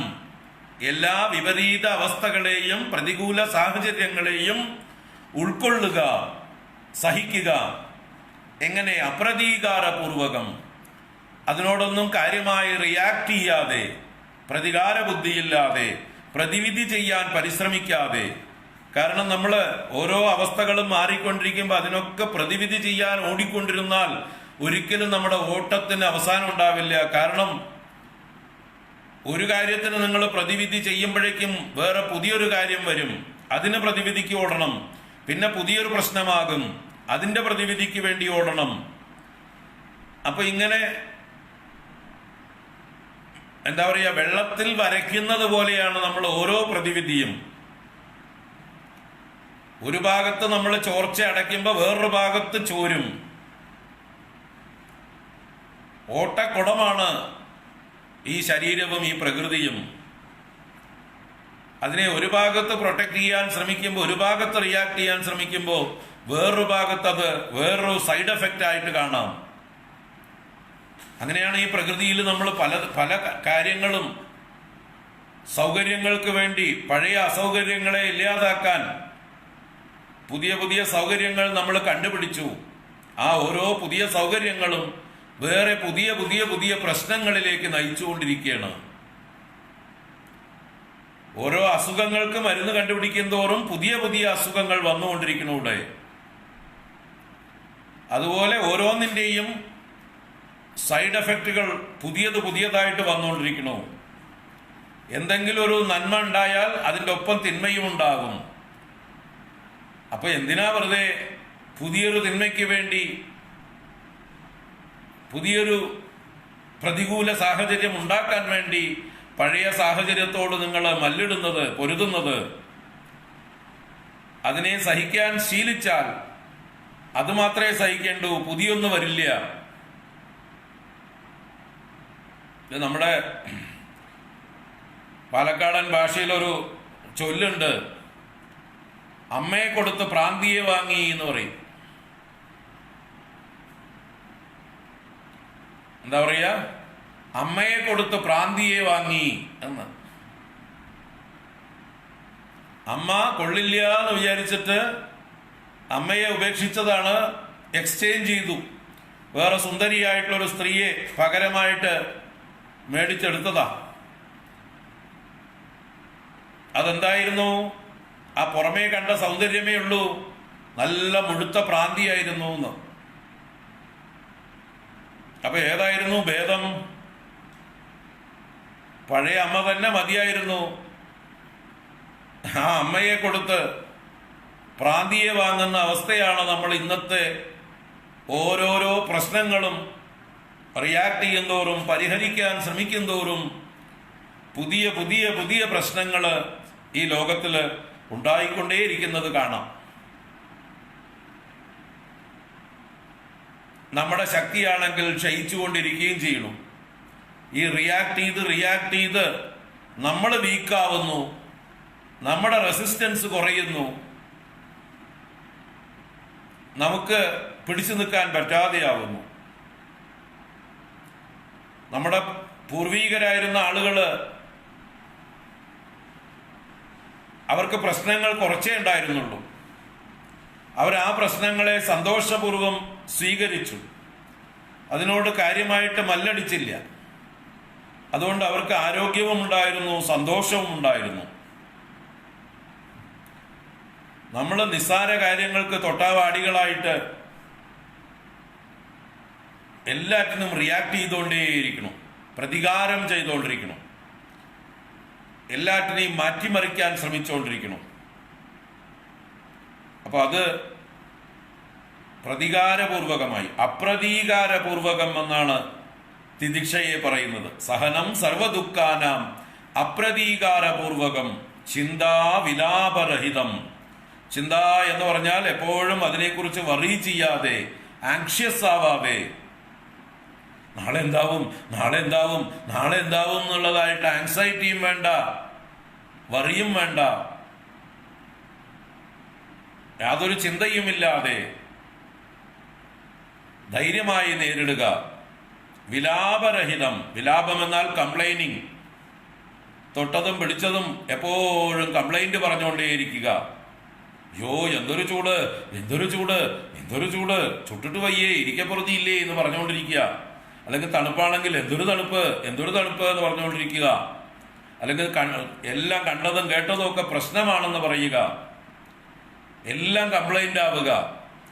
എല്ലാ വിപരീത അവസ്ഥകളെയും പ്രതികൂല സാഹചര്യങ്ങളെയും ഉൾക്കൊള്ളുക, സഹിക്കുക. എങ്ങനെ? അപ്രതീകാരപൂർവകം, അതിനോടൊന്നും കാര്യമായി റിയാക്ട് ചെയ്യാതെ, പ്രതികാര ബുദ്ധിയില്ലാതെ, പ്രതിവിധി ചെയ്യാൻ പരിശ്രമിക്കാതെ. കാരണം നമ്മൾ ഓരോ അവസ്ഥകളും മാറിക്കൊണ്ടിരിക്കുമ്പോൾ അതിനൊക്കെ പ്രതിവിധി ചെയ്യാൻ ഓടിക്കൊണ്ടിരുന്നാൽ ഒരിക്കലും നമ്മുടെ ഓട്ടത്തിന് അവസാനം ഉണ്ടാവില്ല. കാരണം ഒരു കാര്യത്തിന് നിങ്ങൾ പ്രതിവിധി ചെയ്യുമ്പോഴേക്കും വേറെ പുതിയൊരു കാര്യം വരും, അതിന് പ്രതിവിധിക്ക് ഓടണം. പിന്നെ പുതിയൊരു പ്രശ്നമാകും, അതിന്റെ പ്രതിവിധിക്ക് വേണ്ടി ഓടണം. അപ്പൊ ഇങ്ങനെ എന്താ പറയുക, വെള്ളത്തിൽ വരയ്ക്കുന്നത് പോലെയാണ് നമ്മൾ ഓരോ പ്രതിവിധിയും. ഒരു ഭാഗത്ത് നമ്മൾ ചോർച്ച അടയ്ക്കുമ്പോൾ വേറൊരു ഭാഗത്ത് ചോരും. ഓട്ടക്കുടമാണ് ഈ ശരീരവും ഈ പ്രകൃതിയും. അതിനെ ഒരു ഭാഗത്ത് പ്രൊട്ടക്ട് ചെയ്യാൻ ശ്രമിക്കുമ്പോൾ, ഒരു ഭാഗത്ത് റിയാക്ട് ചെയ്യാൻ ശ്രമിക്കുമ്പോൾ വേറൊരു ഭാഗത്ത് അത് വേറൊരു സൈഡ് എഫക്റ്റ് ആയിട്ട് കാണാം. അങ്ങനെയാണ് ഈ പ്രകൃതിയിൽ നമ്മൾ പല കാര്യങ്ങളും സൗകര്യങ്ങൾക്ക് വേണ്ടി പഴയ അസൗകര്യങ്ങളെ ഇല്ലാതാക്കാൻ പുതിയ പുതിയ സൗകര്യങ്ങൾ നമ്മൾ കണ്ടുപിടിച്ചു. ആ ഓരോ പുതിയ സൗകര്യങ്ങളും വേറെ പുതിയ പുതിയ പുതിയ പ്രശ്നങ്ങളിലേക്ക് നയിച്ചുകൊണ്ടിരിക്കുകയാണ്. ഓരോ അസുഖങ്ങൾക്ക് മരുന്ന് കണ്ടുപിടിക്കും തോറും പുതിയ പുതിയ അസുഖങ്ങൾ വന്നുകൊണ്ടിരിക്കണൂടെ. അതുപോലെ ഓരോന്നിൻ്റെയും സൈഡ് എഫക്റ്റുകൾ പുതിയതായിട്ട് വന്നുകൊണ്ടിരിക്കണു. എന്തെങ്കിലും ഒരു നന്മ ഉണ്ടായാൽ അതിൻ്റെ ഒപ്പം തിന്മയും ഉണ്ടാകും. അപ്പൊ എന്തിനാ വെറുതെ പുതിയൊരു തിന്മയ്ക്ക് വേണ്ടി പുതിയൊരു പ്രതികൂല സാഹചര്യം ഉണ്ടാക്കാൻ വേണ്ടി പഴയ സാഹചര്യത്തോട് നിങ്ങൾ മല്ലിടുന്നത്, പൊരുതുന്നത്? അതിനെ സഹിക്കാൻ ശീലിച്ചാൽ അത് മാത്രമേ സഹിക്കേണ്ടൂ, പുതിയൊന്നും വരില്ല. നമ്മുടെ പാലക്കാടൻ ഭാഷയിലൊരു ചൊല്ലുണ്ട്, അമ്മയെ കൊടുത്ത് പ്രാന്തിയെ വാങ്ങി എന്ന് പറയും. എന്താ പറയുക? അമ്മയെ കൊടുത്ത് പ്രാന്തിയെ വാങ്ങി എന്ന്. അമ്മ കൊള്ളില്ല എന്ന് വിചാരിച്ചിട്ട് അമ്മയെ ഉപേക്ഷിച്ചതാണ്, എക്സ്ചേഞ്ച് ചെയ്തു, വേറെ സുന്ദരിയായിട്ടുള്ളൊരു സ്ത്രീയെ പകരമായിട്ട് മേടിച്ചെടുത്തതാ. അതെന്തായിരുന്നു? ആ പുറമേ കണ്ട സൗന്ദര്യമേ ഉള്ളൂ, നല്ല മുഴുത്ത പ്രാന്തിയായിരുന്നു എന്ന്. അപ്പൊ ഏതായിരുന്നു ഭേദം? പഴയ അമ്മ തന്നെ മതിയായിരുന്നു. ആ അമ്മയെ കൊടുത്ത് പ്രാന്തിയെ വാങ്ങുന്ന അവസ്ഥയാണ് നമ്മൾ ഇന്നത്തെ ഓരോരോ പ്രശ്നങ്ങളും റിയാക്ട് ചെയ്യുന്തോറും, പരിഹരിക്കാൻ ശ്രമിക്കുന്തോറും പുതിയ പുതിയ പുതിയ പ്രശ്നങ്ങൾ ഈ ലോകത്തിൽ ഉണ്ടായിക്കൊണ്ടേയിരിക്കുന്നത് കാണാം. നമ്മുടെ ശക്തിയാണെങ്കിൽ ക്ഷയിച്ചുകൊണ്ടിരിക്കുകയും ചെയ്യുന്നു. ഈ റിയാക്ട് ചെയ്ത് നമ്മൾ വീക്കാവുന്നു, നമ്മുടെ റെസിസ്റ്റൻസ് കുറയുന്നു, നമുക്ക് പിടിച്ചു നിൽക്കാൻ പറ്റാതെയാവുന്നു. നമ്മുടെ പൂർവീകരായിരുന്ന ആളുകള് അവർക്ക് പ്രശ്നങ്ങൾ കുറച്ചേ ഉണ്ടായിരുന്നുള്ളൂ. അവർ ആ പ്രശ്നങ്ങളെ സന്തോഷപൂർവം സ്വീകരിച്ചു. അതിനോട് കാര്യമായിട്ട് മല്ലടിച്ചില്ല. അതുകൊണ്ട് അവർക്ക് ആരോഗ്യവും ഉണ്ടായിരുന്നു, സന്തോഷവും ഉണ്ടായിരുന്നു. നമ്മൾ നിസ്സാര കാര്യങ്ങൾക്ക് തൊട്ടാവാടികളായിട്ട് എല്ലാറ്റിനും റിയാക്ട് ചെയ്തുകൊണ്ടേയിരിക്കണം, പ്രതികാരം ചെയ്തുകൊണ്ടിരിക്കണം, എല്ലാറ്റിനെയും മാറ്റിമറിക്കാൻ ശ്രമിച്ചുകൊണ്ടിരിക്കണം. അപ്പൊ അത് പ്രതികാരപൂർവകമായി, അപ്രതീകാരപൂർവകം എന്നാണ് തിദിക്ഷയെ പറയുന്നത്. സഹനം സർവദുഃഖാനാം അപ്രതീകാരപൂർവകം ചിന്താ വിലാപരഹിതം. ചിന്ത എന്ന് പറഞ്ഞാൽ എപ്പോഴും അതിനെക്കുറിച്ച് വറി ചെയ്യാതെ, ആങ്ഷ്യസ് ആവാതെ, നാളെ എന്താവും നാളെ എന്താവും നാളെ എന്താവും എന്നുള്ളതായിട്ട് ആങ്സൈറ്റിയും വേണ്ട, വറിയും വേണ്ട, യാതൊരു ചിന്തയുമില്ലാതെ ധൈര്യമായി നേരിടുക. വിലാപരഹിതം. വിലാപം എന്നാൽ കംപ്ലൈനിങ്. തൊട്ടതും പിടിച്ചതും എപ്പോഴും കംപ്ലൈന്റ് പറഞ്ഞുകൊണ്ടേയിരിക്കുക. യോ എന്തൊരു ചൂട്, എന്തൊരു ചൂട്, എന്തൊരു ചൂട്, ചുട്ടിട്ട് വയ്യേ, ഇരിക്കപ്പുറത്തിയില്ലേ എന്ന് പറഞ്ഞുകൊണ്ടിരിക്കുക. അല്ലെങ്കിൽ തണുപ്പാണെങ്കിൽ എന്തൊരു തണുപ്പ്, എന്തൊരു തണുപ്പ് എന്ന് പറഞ്ഞുകൊണ്ടിരിക്കുക. അല്ലെങ്കിൽ എല്ലാം കണ്ടതും കേട്ടതും ഒക്കെ പ്രശ്നമാണെന്ന് പറയുക. എല്ലാം കംപ്ലൈന്റ് ആവുക.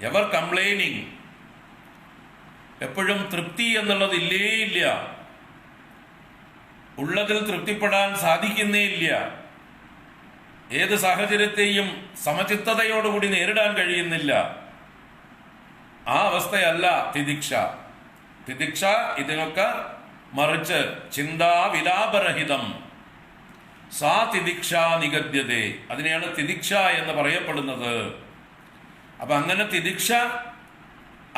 Ever complaining. എപ്പോഴും തൃപ്തി എന്നുള്ളത് ഇല്ലേ ഇല്ല. ഉള്ളതിൽ തൃപ്തിപ്പെടാൻ സാധിക്കുന്നേ ഇല്ല. ഏത് സാഹചര്യത്തെയും സമചിത്തതയോടുകൂടി നേരിടാൻ കഴിയുന്നില്ല. ആ അവസ്ഥയല്ല തിദിക്ഷ. തിദിക്ഷ ഇതിനൊക്കെ മറിച്ച് ചിന്താ വിലാപരഹിതം. സാ തിദിക്ഷ നിഗദ്യതേ. അതിനെയാണ് തിദിക്ഷ എന്ന് പറയപ്പെടുന്നത്. അപ്പൊ അങ്ങനെ തിദിക്ഷ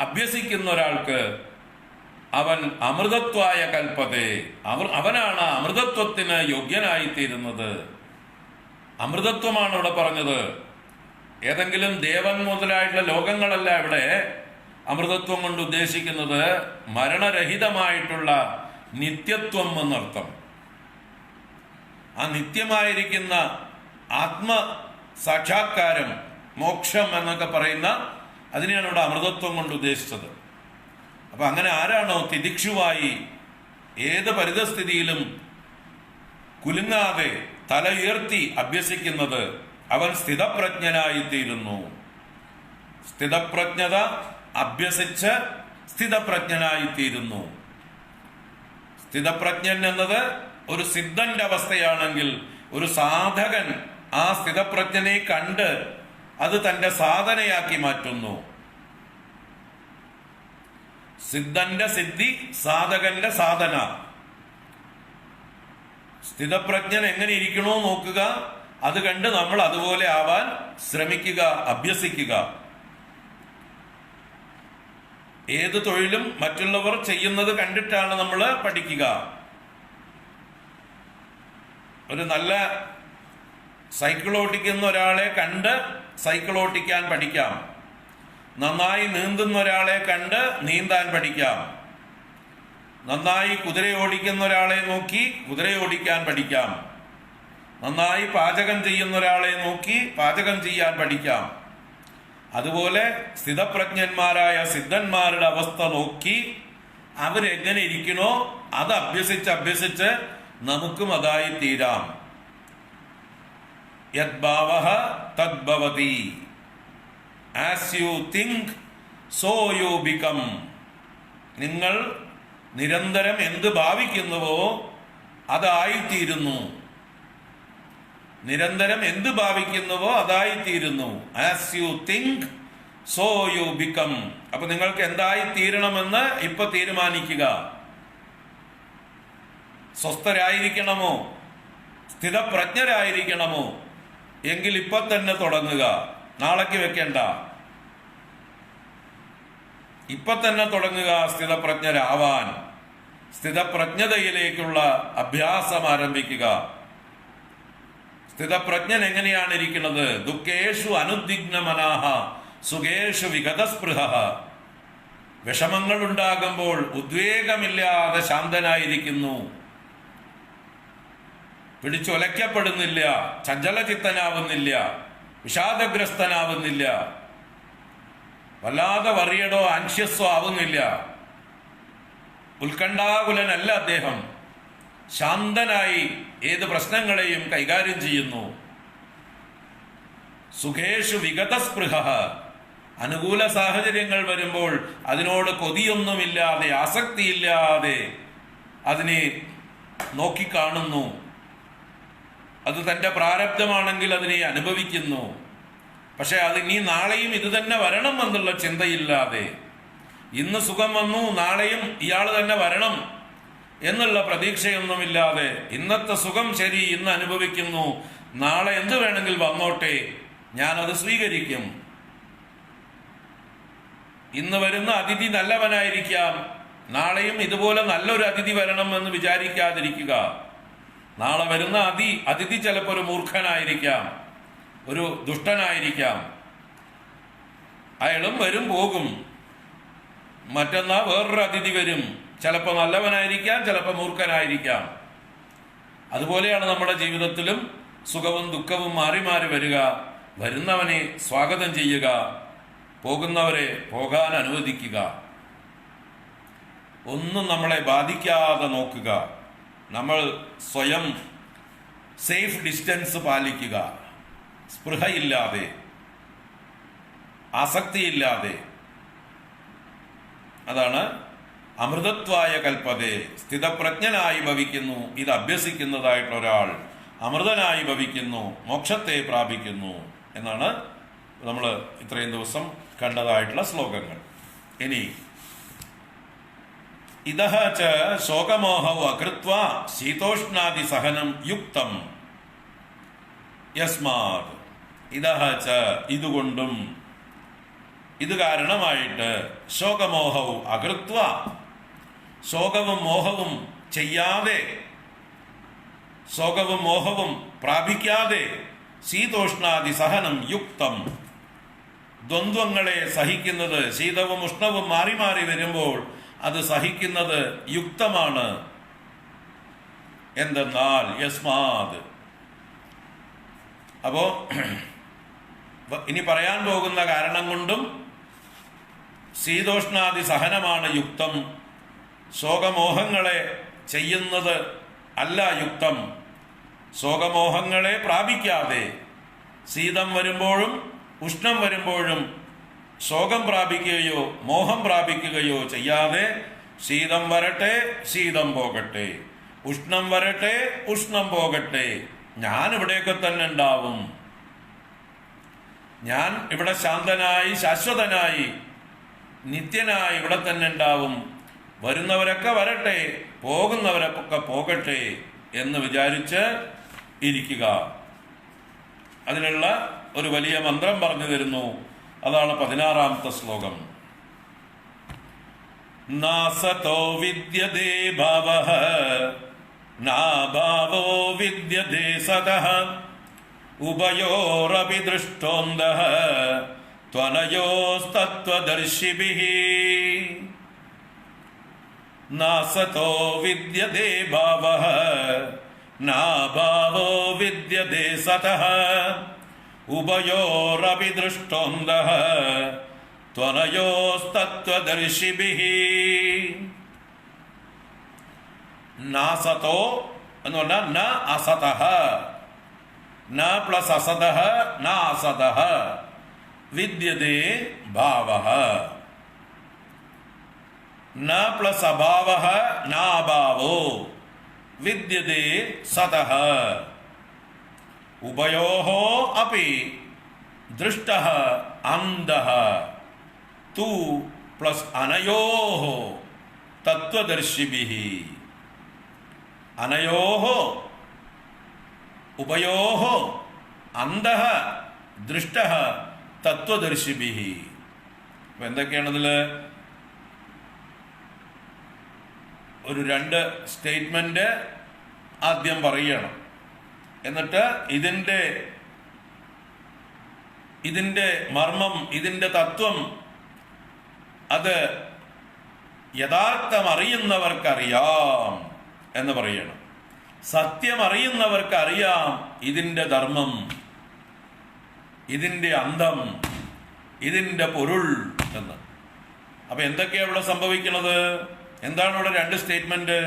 അഭ്യസിക്കുന്ന ഒരാൾക്ക് അവൻ അമൃതത്വായ കൽപ്പതേ. അവനാണ് അമൃതത്വത്തിന് യോഗ്യനായിത്തീരുന്നത്. അമൃതത്വമാണ് ഇവിടെ പറഞ്ഞത്. ഏതെങ്കിലും ദേവൻ മുതലായിട്ടുള്ള ലോകങ്ങളല്ല ഇവിടെ അമൃതത്വം കൊണ്ട് ഉദ്ദേശിക്കുന്നത്. മരണരഹിതമായിട്ടുള്ള നിത്യത്വം എന്നർത്ഥം. ആ നിത്യമായിരിക്കുന്ന ആത്മ സാക്ഷാത്കാരം, മോക്ഷം എന്നൊക്കെ പറയുന്ന അതിനെയാണ് ഇവിടെ അമൃതത്വം കൊണ്ട് ഉദ്ദേശിച്ചത്. അപ്പൊ അങ്ങനെ ആരാണോ തിദിക്ഷുവായി ഏത് പരിതസ്ഥിതിയിലും കുലുങ്ങാതെ തല ഉയർത്തി അഭ്യസിക്കുന്നത്, അവൻ സ്ഥിതപ്രജ്ഞനായിത്തീരുന്നു. സ്ഥിതപ്രജ്ഞത അഭ്യസിച്ച് സ്ഥിതപ്രജ്ഞനായിത്തീരുന്നു. സ്ഥിതപ്രജ്ഞൻ എന്നത് ഒരു സിദ്ധന്റെ അവസ്ഥയാണെങ്കിൽ ഒരു സാധകൻ ആ സ്ഥിതപ്രജ്ഞനെ കണ്ട് അത് തന്റെ സാധനയാക്കി മാറ്റുന്നു. സിദ്ധന്റെ സിദ്ധി, സാധകന്റെ സാധന. സ്ഥിതപ്രജ്ഞൻ എങ്ങനെ ഇരിക്കണോ നോക്കുക, അത് കണ്ട് നമ്മൾ അതുപോലെ ആവാൻ ശ്രമിക്കുക, അഭ്യസിക്കുക. ഏത് തൊഴിലും മറ്റുള്ളവർ ചെയ്യുന്നത് കണ്ടിട്ടാണ് നമ്മൾ പഠിക്കുക. ഒരു നല്ല സൈക്കിൾ ഓടിക്കുന്ന ഒരാളെ കണ്ട് സൈക്കിൾ ഓടിക്കാൻ പഠിക്കാം. നന്നായി നീന്തുന്ന ഒരാളെ കണ്ട് നീന്താൻ പഠിക്കാം. നന്നായി കുതിര ഓടിക്കുന്ന ഒരാളെ നോക്കി കുതിര ഓടിക്കാൻ പഠിക്കാം. നന്നായി പാചകം ചെയ്യുന്ന ഒരാളെ നോക്കി പാചകം ചെയ്യാൻ പഠിക്കാം. അതുപോലെ സ്ഥിതപ്രജ്ഞന്മാരായ സിദ്ധന്മാരുടെ അവസ്ഥ നോക്കി അവരെങ്ങനെ ഇരിക്കണോ അത് അഭ്യസിച്ച് നമുക്കും അതായി തീരാം. യദ്ഭാവഃ തദ്ഭവതി. As you think so you become. നിങ്ങൾ നിരന്തരം എന്ത് ഭാവിക്കുന്നുവോ അതായിത്തീരുന്നു. നിരന്തരം എന്ത് ഭാവിക്കുന്നുവോ അതായിത്തീരുന്നു. As you think so you become. അപ്പൊ നിങ്ങൾക്ക് എന്തായി തീരണമെന്ന് ഇപ്പൊ തീരുമാനിക്കുക. സ്വസ്ഥരായിരിക്കണമോ, സ്ഥിതപ്രജ്ഞരായിരിക്കണമോ എങ്കിൽ ഇപ്പൊ തന്നെ തുടങ്ങുക. നാളേക്ക് വെക്കേണ്ട, ഇപ്പൊ തന്നെ തുടങ്ങുക സ്ഥിതപ്രജ്ഞരാവാൻ. സ്ഥിതപ്രജ്ഞതയിലേക്കുള്ള അഭ്യാസം ആരംഭിക്കുക. സ്ഥിതപ്രജ്ഞൻ എങ്ങനെയാണ് ഇരിക്കുന്നത്? ദുഃഖേഷു അനുദ്വിഗ്ന മനാഹ സുഖേഷു വിഗതസ്പൃഹ. വിഷമങ്ങൾ ഉണ്ടാകുമ്പോൾ ഉദ്വേഗമില്ലാതെ ശാന്തനായിരിക്കുന്നു, പിടിച്ചൊലയ്ക്കപ്പെടുന്നില്ല, ചഞ്ചലചിത്തനാവുന്നില്ല, വിഷാദഗ്രസ്തനാവുന്നില്ല. വല്ലാതെ വറിയടോ ആൻഷ്യസോ ആവുന്നില്ല. ഉത്കണ്ഠാകുലനല്ല അദ്ദേഹം. ശാന്തനായി ഏത് പ്രശ്നങ്ങളെയും കൈകാര്യം ചെയ്യുന്നു. സുഖേഷു വിഗതസ്പൃഹ, അനുകൂല സാഹചര്യങ്ങൾ വരുമ്പോൾ അതിനോട് കൊതിയൊന്നുമില്ലാതെ, ആസക്തിയില്ലാതെ അതിനെ നോക്കിക്കാണുന്നു. അത് തൻ്റെ പ്രാരബ്ധമാണെങ്കിൽ അതിനെ അനുഭവിക്കുന്നു. പക്ഷെ അത് ഇനി നാളെയും ഇത് തന്നെ വരണം എന്നുള്ള ചിന്തയില്ലാതെ, ഇന്ന് സുഖം വന്നു നാളെയും ഇയാൾ തന്നെ വരണം എന്നുള്ള പ്രതീക്ഷയൊന്നുമില്ലാതെ, ഇന്നത്തെ സുഖം ശരി, ഇന്ന് അനുഭവിക്കുന്നു, നാളെ എന്ത് വേണമെങ്കിൽ വന്നോട്ടെ, ഞാനത് സ്വീകരിക്കും. ഇന്ന് വരുന്ന അതിഥി നല്ലവനായിരിക്കാം, നാളെയും ഇതുപോലെ നല്ലൊരു അതിഥി വരണം എന്ന് വിചാരിക്കാതിരിക്കുക. നാളെ വരുന്ന അതിഥി ചിലപ്പോൾ ഒരു മൂർഖനായിരിക്കാം, ഒരു ദുഷ്ടനായിരിക്കാം. അയാളും വരും പോകും. മറ്റന്നാ വേറൊരു അതിഥി വരും, ചിലപ്പോൾ നല്ലവനായിരിക്കാം, ചിലപ്പോൾ മൂർഖനായിരിക്കാം. അതുപോലെയാണ് നമ്മുടെ ജീവിതത്തിലും സുഖവും ദുഃഖവും മാറി മാറി വരിക. വരുന്നവനെ സ്വാഗതം ചെയ്യുക, പോകുന്നവരെ പോകാൻ അനുവദിക്കുക. ഒന്നും നമ്മളെ ബാധിക്കാതെ നോക്കുക. നമ്മൾ സ്വയം സേഫ് ഡിസ്റ്റൻസ് പാലിക്കുക, സ്പൃഹയില്ലാതെ, ആസക്തിയില്ലാതെ. അതാണ് അമൃതത്വായ കൽപ്പതേ, സ്ഥിതപ്രജ്ഞനായി ഭവിക്കുന്നു. ഇത് അഭ്യസിക്കുന്നതായിട്ടുള്ള ഒരാൾ അമൃതനായി ഭവിക്കുന്നു, മോക്ഷത്തെ പ്രാപിക്കുന്നു എന്നാണ് നമ്മൾ ഇത്രയും ദിവസം കണ്ടതായിട്ടുള്ള ശ്ലോകങ്ങൾ. ഇനി ഇതഹ ച ശോകമോഹൗ അകൃത്വാ ശീതോഷ്ണാദി സഹനം യുക്തം യസ്മാത്. ഇതഹ ച ഇതുകൊണ്ടും, ഇത് കാരണമായിട്ട്, ശോകമോഹൗ അകൃത്വാ, ശോകവും മോഹവും ചെയ്യാതെ, ശോകവും മോഹവും പ്രാപിക്കാതെ, ശീതോഷ്ണാദി സഹനം യുക്തം, ദ്വന്ദ്വങ്ങളെ സഹിക്കുന്നത്, ശീതവും ഉഷ്ണവും മാറി മാറി വരുമ്പോൾ അത് സഹിക്കുന്നത് യുക്തമാണ്. എന്തെന്നാൽ യസ്മാത്, അപ്പോ ഇനി പറയാൻ പോകുന്ന കാരണം കൊണ്ടും ശീതോഷ്ണാദി സഹനമാണ് യുക്തം. ശോകമോഹങ്ങളെ ചെയ്യുന്നത് അല്ല യുക്തം. ശോകമോഹങ്ങളെ പ്രാപിക്കാതെ, ശീതം വരുമ്പോഴും ഉഷ്ണം വരുമ്പോഴും ശോകം പ്രാപിക്കുകയോ മോഹം പ്രാപിക്കുകയോ ചെയ്യാതെ, ശീതം വരട്ടെ ശീതം പോകട്ടെ, ഉഷ്ണം വരട്ടെ ഉഷ്ണം പോകട്ടെ, ഞാൻ ഇവിടെയൊക്കെ തന്നെ ഉണ്ടാവും, ഞാൻ ഇവിടെ ശാന്തനായി ശാശ്വതനായി നിത്യനായി ഇവിടെ തന്നെ ഉണ്ടാവും, വരുന്നവരൊക്കെ വരട്ടെ പോകുന്നവരൊക്കെ പോകട്ടെ എന്ന് വിചാരിച്ച് ഇരിക്കുക. അതിനുള്ള ഒരു വലിയ മന്ത്രം പറഞ്ഞു തരുന്നു. അതാണ് 16ാമത്തെ ശ്ലോകം. നാസതോ വിദ്യതേ ഭാവഃ നാഭാവോ വിദ്യതേ സതഃ ഉഭയോരപി ദൃഷ്ടോന്തഃ ത്വനയോസ്തത്വദർശിഭിഃ. നാസതോ വിദ്യതേ ഭാവഃ നാഭാവോ വിദ്യതേ സതഃ ഉഭയോരപി ദൃഷ്ടോന്തഃ ത്വനയോസ്തത്വദർശിഭിഃ. നാസതോ എന്ന് പറഞ്ഞാൽ ന അസതഃ, ന പ്ലസ് അസതഃ ന അസതഃ, വിദ്യതേ ഭാവഃ, ന പ്ലസ് അഭാവഃ ന അഭാവോ, വിദ്യതേ സതഃ. ഉഭയോഃ അപി ദൃഷ്ടഃ അന്ധഃ തു പ്ലസ് അനയോഃ തത്വദർശിഭിഃ. അനയോഃ ഉഭയോഃ അന്ധഃ ദൃഷ്ടഃ തത്വദർശിഭിഃ. അപ്പൊ എന്തൊക്കെയാണതില്? ഒരു 2 സ്റ്റേറ്റ്മെന്റ് ആദ്യം പറയണം. എന്നിട്ട് ഇതിന്റെ മർമ്മം, ഇതിന്റെ തത്വം അത് യഥാർത്ഥം അറിയുന്നവർക്കറിയാം എന്ന് പറയണം. സത്യം അറിയുന്നവർക്കറിയാം ഇതിന്റെ ധർമ്മം, ഇതിന്റെ അന്തം, ഇതിന്റെ പൊരുൾ എന്ന്. അപ്പൊ എന്തൊക്കെയാ ഇവിടെ സംഭവിക്കുന്നത്? എന്താണ് ഇവിടെ രണ്ട് സ്റ്റേറ്റ്മെന്റ്?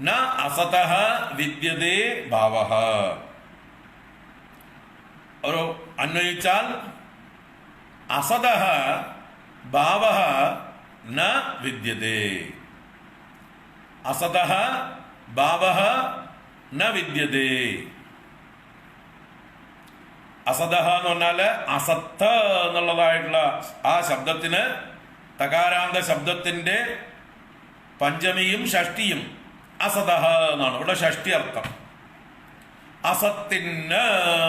ന അസതഃ വിദ്യതേ ഭാവഃ. ഒരു അന്വയിച്ചാൽ അസതഃ ഭാവഃ ന വിദ്യതേ. അസതഃ ഭാവഃ ന വിദ്യതേ. അസതഃ എന്ന് പറഞ്ഞാല് അസത്ത് എന്നുള്ളതായിട്ടുള്ള ആ ശബ്ദത്തിന് തകാരാന്ത ശബ്ദത്തിന്റെ പഞ്ചമിയും ഷഷ്ടിയും അസതഃ എന്നാണ്. ഇവിടെ ഷഷ്ടി അർത്ഥം അസത്തിന്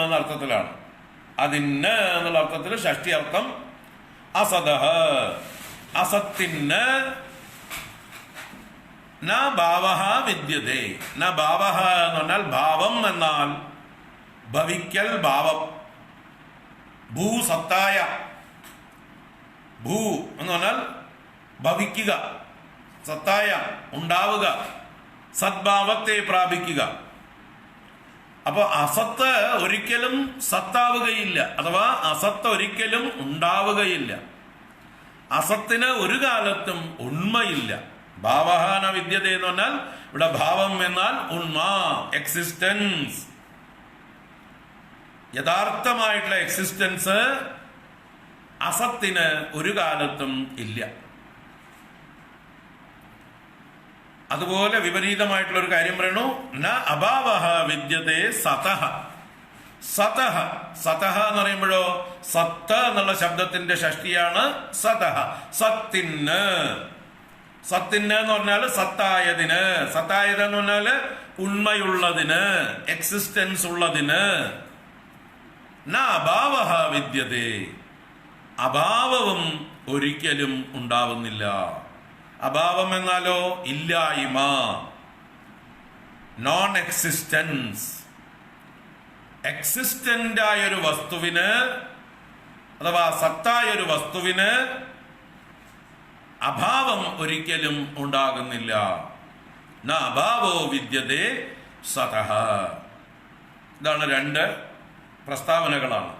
എന്ന അർത്ഥത്തിലാണ്. അതിന് എന്നുള്ള അർത്ഥത്തിൽ ഷഷ്ടി അർത്ഥം അസതഃ. അസത്തിന് ന ഭാവഃ വിദ്യതേ. ന ഭാവഃ എന്ന് പറഞ്ഞാൽ ഭാവം എന്നാൽ ഭവിക്കൽ, ഭാവം. ഭൂസത്തായ, ഭൂ എന്ന് പറഞ്ഞാൽ ഭവിക്കുക, സത്തായ ഉണ്ടാവുക, സദ്ഭാവത്തെ പ്രാപിക്കുക. അപ്പൊ അസത്ത് ഒരിക്കലും സത്താവുകയില്ല, അഥവാ അസത്ത് ഒരിക്കലും ഉണ്ടാവുകയില്ല. അസത്തിന് ഒരു കാലത്തും ഉണ്മയില്ല. ഭാവഹാന വിദ്യത എന്ന് പറഞ്ഞാൽ ഇവിടെ ഭാവം എന്നാൽ ഉണ്മ, എക്സിസ്റ്റൻസ്, യഥാർത്ഥമായിട്ടുള്ള എക്സിസ്റ്റൻസ് അസത്തിന് ഒരു കാലത്തും ഇല്ല. അതുപോലെ വിപരീതമായിട്ടുള്ള ഒരു കാര്യം പറയണു, ന അഭാവഃ വിദ്യതേ സതഃ. സതഃ, സതഃ എന്ന് പറയുമ്പോഴോ സത്ത് എന്നുള്ള ശബ്ദത്തിന്റെ ഷഷ്ടിയാണ് സതഃ. സത്തിന്, സത്തിന് എന്ന് പറഞ്ഞാൽ സത്തായതിന്, സത്തായത് എന്ന് പറഞ്ഞാല് ഉണ്മയുള്ളതിന്, എക്സിസ്റ്റൻസ് ഉള്ളതിന്. ന അഭാവഃ വിദ്യതേ, അഭാവവും ഒരിക്കലും ഉണ്ടാവുന്നില്ല. അഭാവം എന്നാലോ ഇല്ലായ്മ, നോൺ എക്സിസ്റ്റൻസ്. എക്സിസ്റ്റന്റ് ആയൊരു വസ്തുവിന് അഥവാ സത്തായൊരു വസ്തുവിന് അഭാവം ഒരിക്കലും ഉണ്ടാകുന്നില്ല. ന അഭാവോ വിദ്യതേ സതഃ. ഇതാണ് രണ്ട് പ്രസ്താവനകളാണ്.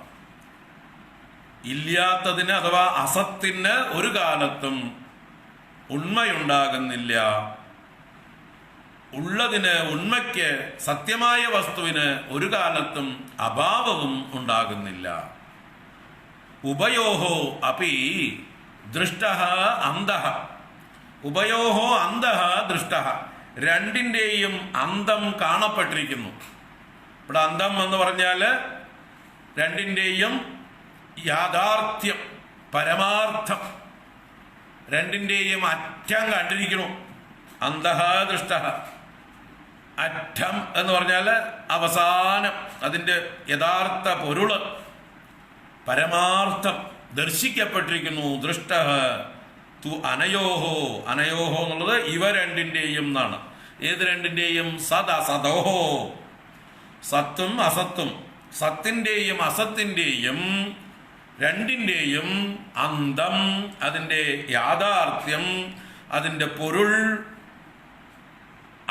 ഇല്ലാത്തതിന് അഥവാ അസത്തിന് ഒരു കാലത്തും ഉണ്മയുണ്ടാകുന്നില്ല, ഉള്ളതിന്, ഉണ്മയ്ക്ക്, സത്യമായ വസ്തുവിന് ഒരു കാലത്തും അഭാവവും ഉണ്ടാകുന്നില്ല. ഉഭയോഹോ അപി ദൃഷ്ടഃ അന്തഃ. ഉഭയോഹോ അന്തഃ ദൃഷ്ടഃ. രണ്ടിന്റെയും അന്തം കാണപ്പെട്ടിരിക്കുന്നു. ഇവിടെ അന്തം എന്ന് പറഞ്ഞാല് രണ്ടിന്റെയും യാഥാർത്ഥ്യം, പരമാർത്ഥം, രണ്ടിന്റെയും അറ്റം കണ്ടിരിക്കുന്നു. അന്തഃ ദൃഷ്ടഃ. അറ്റം എന്ന് പറഞ്ഞാൽ അവസാനം, അതിന്റെ യഥാർത്ഥ പൊരുള്, പരമാർത്ഥം ദർശിക്കപ്പെട്ടിരിക്കുന്നു. ദൃഷ്ടഃ തു അനയോഹോ. അനയോഹോ എന്നുള്ളത് ഇവ രണ്ടിന്റെയും എന്നാണ്. ഏത് രണ്ടിന്റെയും? സദ് അസതോഹോ. സത്തും അസത്തും, സത്തിന്റെയും അസത്തിന്റെയും രണ്ടിന്റെയും അന്തം, അതിന്റെ യാഥാർത്ഥ്യം, അതിന്റെ പൊരുൾ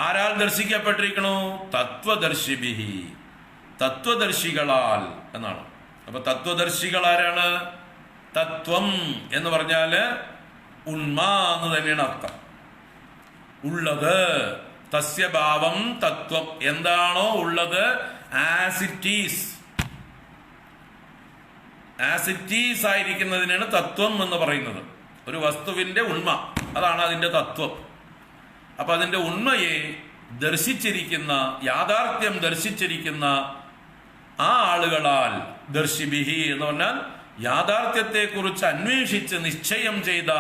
ആരാൽ ദർശിക്കപ്പെട്ടിരിക്കണു? തത്വദർശിഭിഹി, തത്വദർശികളാൽ എന്നാണ്. അപ്പൊ തത്വദർശികൾ ആരാണ്? തത്വം എന്ന് പറഞ്ഞാല് ഉണ്മ എന്ന് തന്നെയാണ് അർത്ഥം. ഉള്ളത്, തസ്യ ഭാവം തത്വം. എന്താണോ ഉള്ളത്, as it is, as it is ആയിരിക്കുന്നതിനാണ് തത്വം എന്ന് പറയുന്നത്. ഒരു വസ്തുവിന്റെ ഉണ്മ, അതാണ് അതിന്റെ തത്വം. അപ്പൊ അതിന്റെ ഉണ്മയെ ദർശിച്ചിരിക്കുന്ന, യാഥാർത്ഥ്യം ദർശിച്ചിരിക്കുന്ന ആ ആളുകളാൽ, ദർശിബിഹി എന്ന് പറഞ്ഞാൽ യാഥാർത്ഥ്യത്തെ കുറിച്ച് അന്വേഷിച്ച് നിശ്ചയം ചെയ്ത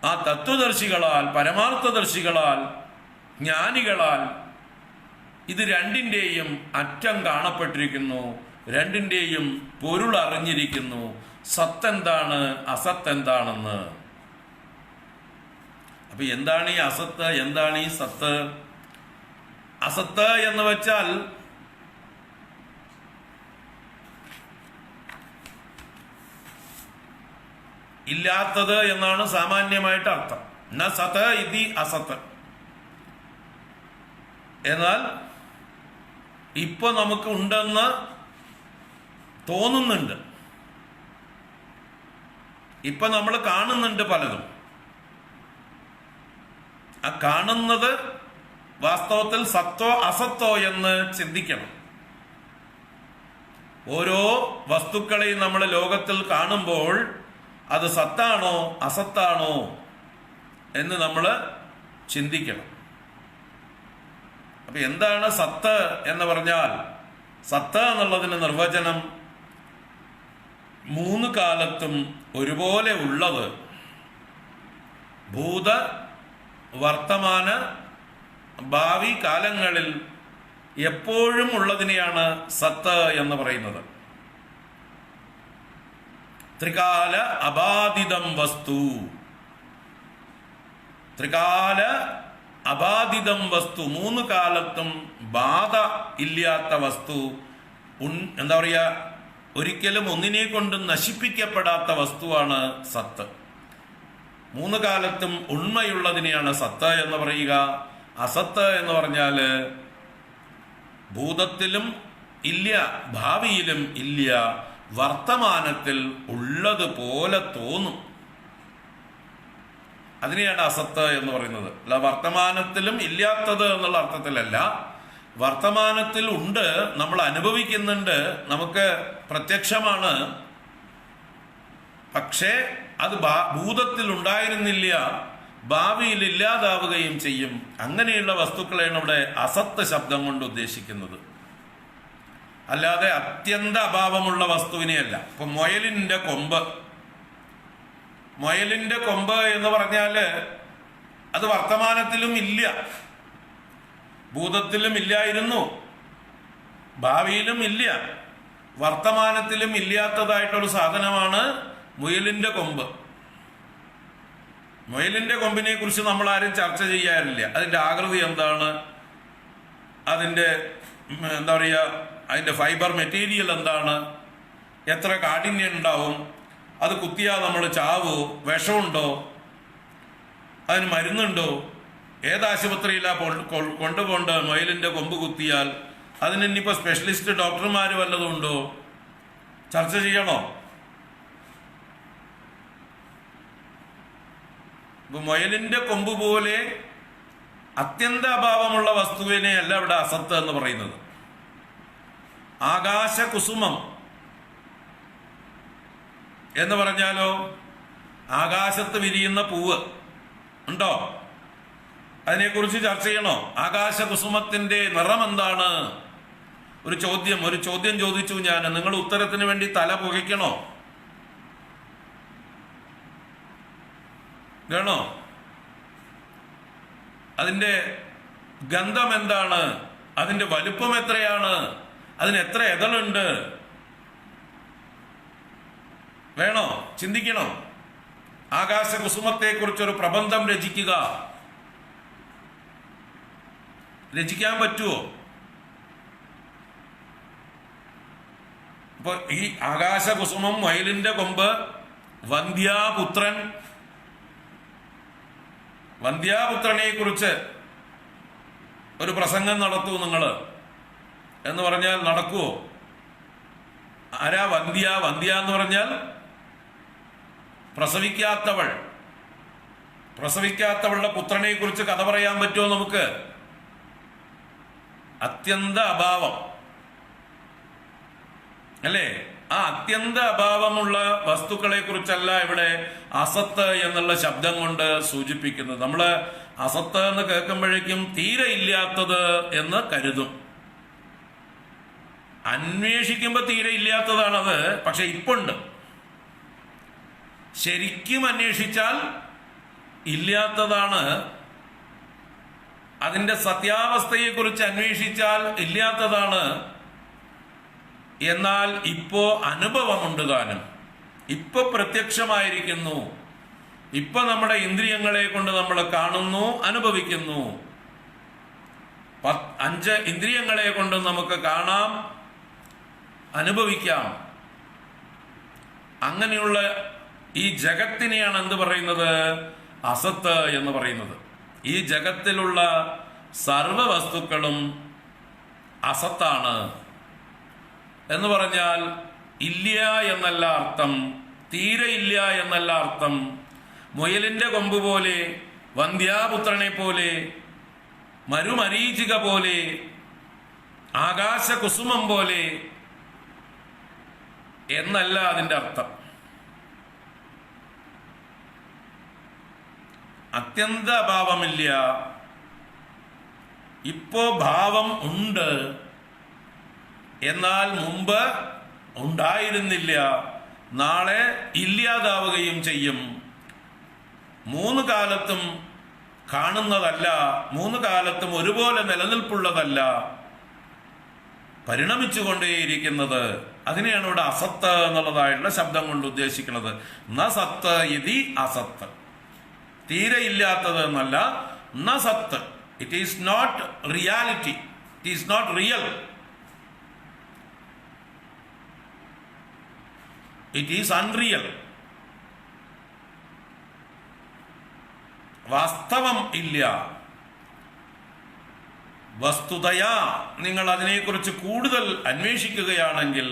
ആ തത്വദർശികളാൽ, പരമാർത്ഥദർശികളാൽ, ജ്ഞാനികളാൽ ഇത് രണ്ടിന്റെയും അറ്റം കാണപ്പെട്ടിരിക്കുന്നു, രണ്ടിന്റെയും പൊരുൾ അറിഞ്ഞിരിക്കുന്നു. സത്തെന്താണ്, അസത്തെന്താണെന്ന്. അപ്പൊ എന്താണ് ഈ അസത്ത്, എന്താണ് ഈ സത്ത്? അസത്ത് എന്ന് വെച്ചാൽ ഇല്ലാത്തത് എന്നാണ് സാമാന്യമായിട്ട് അർത്ഥം. ന സത് ഇതി അസത്ത്. എന്നാൽ ഇപ്പൊ നമുക്ക് ഉണ്ടെന്ന് തോന്നുന്നുണ്ട്, ഇപ്പൊ നമ്മൾ കാണുന്നുണ്ട് പലതും. ആ കാണുന്നത് വാസ്തവത്തിൽ സത്തോ അസത്തോ എന്ന് ചിന്തിക്കണം. ഓരോ വസ്തുക്കളെയും നമ്മൾ ലോകത്തിൽ കാണുമ്പോൾ അത് സത്താണോ അസത്താണോ എന്ന് നമ്മൾ ചിന്തിക്കണം. അപ്പൊ എന്താണ് സത്ത് എന്ന് പറഞ്ഞാൽ, സത്ത് എന്നുള്ളതിന് നിർവചനം മൂന്ന് കാലത്തും ഒരുപോലെ ഉള്ളത്, ഭൂത വർത്തമാന ഭാവി കാലങ്ങളിൽ എപ്പോഴും ഉള്ളതിനെയാണ് സത്ത് എന്ന് പറയുന്നത്. ത്രികാല അബാധിതം വസ്തു, ത്രികാല അബാധിതം വസ്തു, മൂന്ന് കാലത്തും ബാധ ഇല്ലാത്ത വസ്തു, എന്താ പറയുക, ഒരിക്കലും ഒന്നിനെ കൊണ്ടും നശിപ്പിക്കപ്പെടാത്ത വസ്തുവാണ് സത്ത്. മൂന്ന് കാലത്തും ഉണ്മയുള്ളതിനെയാണ് സത്ത് എന്ന് പറയുക. അസത്ത് എന്ന് പറഞ്ഞാൽ ഭൂതത്തിലും ഇല്ല, ഭാവിയിലും ഇല്ല, വർത്തമാനത്തിൽ ഉള്ളതുപോലെ തോന്നും, അതിനെയാണ് അസത്ത് എന്ന് പറയുന്നത്. അല്ല വർത്തമാനത്തിലും ഇല്ലാത്തത് എന്നുള്ള അർത്ഥത്തിലല്ല, വർത്തമാനത്തിൽ ഉണ്ട്, നമ്മൾ അനുഭവിക്കുന്നുണ്ട്, നമുക്ക് പ്രത്യക്ഷമാണ്, പക്ഷേ അത് ഭൂതത്തിൽ ഉണ്ടായിരുന്നില്ല, ഭാവിയിൽ ഇല്ലാതാവുകയും ചെയ്യും. അങ്ങനെയുള്ള വസ്തുക്കളെയാണ് ഇവിടെ അസത്ത് ശബ്ദം കൊണ്ട് ഉദ്ദേശിക്കുന്നത്, അല്ലാതെ അത്യന്ത അഭാവമുള്ള വസ്തുവിനെയല്ല. ഇപ്പൊ മുയലിന്റെ കൊമ്പ്, മുയലിന്റെ കൊമ്പ് എന്ന് പറഞ്ഞാല് അത് വർത്തമാനത്തിലും ഇല്ല, ഭൂതത്തിലും ഇല്ലായിരുന്നു, ഭാവിയിലും ഇല്ല, വർത്തമാനത്തിലും ഇല്ലാത്തതായിട്ടൊരു സാധനമാണ് മുയലിന്റെ കൊമ്പ്. മുയലിന്റെ കൊമ്പിനെ കുറിച്ച് നമ്മൾ ആരും ചർച്ച ചെയ്യാറില്ല. അതിന്റെ ആകൃതി എന്താണ്, അതിന്റെ എന്താ പറയുക, അതിന്റെ ഫൈബർ മെറ്റീരിയൽ എന്താണ്, എത്ര കാഠിന്യം ഉണ്ടാവും, അത് കുത്തിയാൽ നമ്മൾ ചാവോ, വിഷമുണ്ടോ, അതിന് മരുന്നുണ്ടോ, ഏത് ആശുപത്രിയിലാ കൊണ്ടുപോകേണ്ട മുയലിന്റെ കൊമ്പ് കുത്തിയാൽ, അതിന് ഇനിയിപ്പോൾ സ്പെഷ്യലിസ്റ്റ് ഡോക്ടർമാർ വല്ലതും ഉണ്ടോ, ചർച്ച ചെയ്യണോ? ഇപ്പൊ മുയലിന്റെ കൊമ്പ് പോലെ അത്യന്ത അഭാവമുള്ള വസ്തുവിനെ അല്ല ഇവിടെ അസത്ത് എന്ന് പറയുന്നത്. ആകാശകുസുമം എന്ന് പറഞ്ഞാലോ, ആകാശത്ത് വിരിയുന്ന പൂവ് ഉണ്ടോ, അതിനെക്കുറിച്ച് ചർച്ച ചെയ്യണോ? ആകാശകുസുമത്തിന്റെ നിറം എന്താണ്? ഒരു ചോദ്യം ചോദിച്ചു ഞാൻ, നിങ്ങൾ ഉത്തരത്തിന് വേണ്ടി തല പുകയ്ക്കണോ? വേണോ? അതിന്റെ ഗന്ധം എന്താണ്? അതിന്റെ വലുപ്പം എത്രയാണ്? അതിന് എത്ര എതളുണ്ട്? വേണോ? ചിന്തിക്കണോ? ആകാശകുസുമത്തെ കുറിച്ചൊരു പ്രബന്ധം രചിക്കുക, രചിക്കാൻ പറ്റുമോ? അപ്പൊ ഈ ആകാശകുസുമം, മയിലിന്റെ കൊമ്പ്, വന്ധ്യാപുത്രനെ കുറിച്ച് ഒരു പ്രസംഗം നടത്തൂ നിങ്ങൾ എന്ന് പറഞ്ഞാൽ നടക്കുവോ? ആരാ വന്ധ്യ? വന്ധ്യ എന്ന് പറഞ്ഞാൽ പ്രസവിക്കാത്തവളുടെ പുത്രനെ കുറിച്ച് കഥ പറയാൻ പറ്റുമോ നമുക്ക്? അത്യന്ത അഭാവം അല്ലേ? ആ അത്യന്ത അഭാവമുള്ള വസ്തുക്കളെ കുറിച്ചല്ല ഇവിടെ അസത്ത് എന്നുള്ള ശബ്ദം കൊണ്ട് സൂചിപ്പിക്കുന്നത്. നമ്മള് അസത്ത് എന്ന് കേൾക്കുമ്പോഴേക്കും തീരെ ഇല്ലാത്തത് എന്ന് കരുതും. അന്വേഷിക്കുമ്പോ തീരെ ഇല്ലാത്തതാണത്, പക്ഷെ ഇപ്പുണ്ട്. ശരിക്കും അന്വേഷിച്ചാൽ ഇല്ലാത്തതാണ്. അതിന്റെ സത്യാവസ്ഥയെ കുറിച്ച് അന്വേഷിച്ചാൽ ഇല്ലാത്തതാണ്. എന്നാൽ ഇപ്പോ അനുഭവമുണ്ട് താനും, ഇപ്പൊ പ്രത്യക്ഷമായിരിക്കുന്നു, ഇപ്പൊ നമ്മുടെ ഇന്ദ്രിയങ്ങളെ കൊണ്ട് നമ്മൾ കാണുന്നു, അനുഭവിക്കുന്നു. 5 ഇന്ദ്രിയങ്ങളെ കൊണ്ട് നമുക്ക് കാണാം, അനുഭവിക്കാം. അങ്ങനെയുള്ള ഈ ജഗത്തിനെയാണ് എന്ത് പറയുന്നത്? അസത്ത് എന്ന് പറയുന്നത്. ഈ ജഗത്തിലുള്ള സർവ വസ്തുക്കളും അസത്താണ് എന്ന് പറഞ്ഞാൽ ഇല്ല എന്നല്ല അർത്ഥം, തീരെ ഇല്ല എന്നല്ല അർത്ഥം. മുയലിന്റെ കൊമ്പ് പോലെ, വന്ധ്യാപുത്രനെ പോലെ, മരുമരീചിക പോലെ, ആകാശകുസുമം പോലെ എന്നല്ല അതിൻ്റെ അർത്ഥം. അത്യന്ത അഭാവമില്ല, ഇപ്പോ ഭാവം ഉണ്ട്, എന്നാൽ മുമ്പ് ഉണ്ടായിരുന്നില്ല, നാളെ ഇല്ലാതാവുകയും ചെയ്യും. മൂന്ന് കാലത്തും കാണുന്നതല്ല, മൂന്ന് കാലത്തും ഒരുപോലെ നിലനിൽപ്പുള്ളതല്ല, പരിണമിച്ചുകൊണ്ടേയിരിക്കുന്നത്. അതിനെയാണ് ഇവിടെ അസത്ത് എന്നുള്ളതായിട്ടുള്ള ശബ്ദം കൊണ്ട് ഉദ്ദേശിക്കുന്നത്. ന സത്ത് ഇതി അസത്ത്, തീരെ ഇല്ലാത്തത് എന്നല്ല. ന സത്ത്, it is not reality, it is not real, it is unreal. വാസ്തവം ഇല്ല. വസ്തുതയാ നിങ്ങൾ അതിനെക്കുറിച്ച് കൂടുതൽ അന്വേഷിക്കുകയാണെങ്കിൽ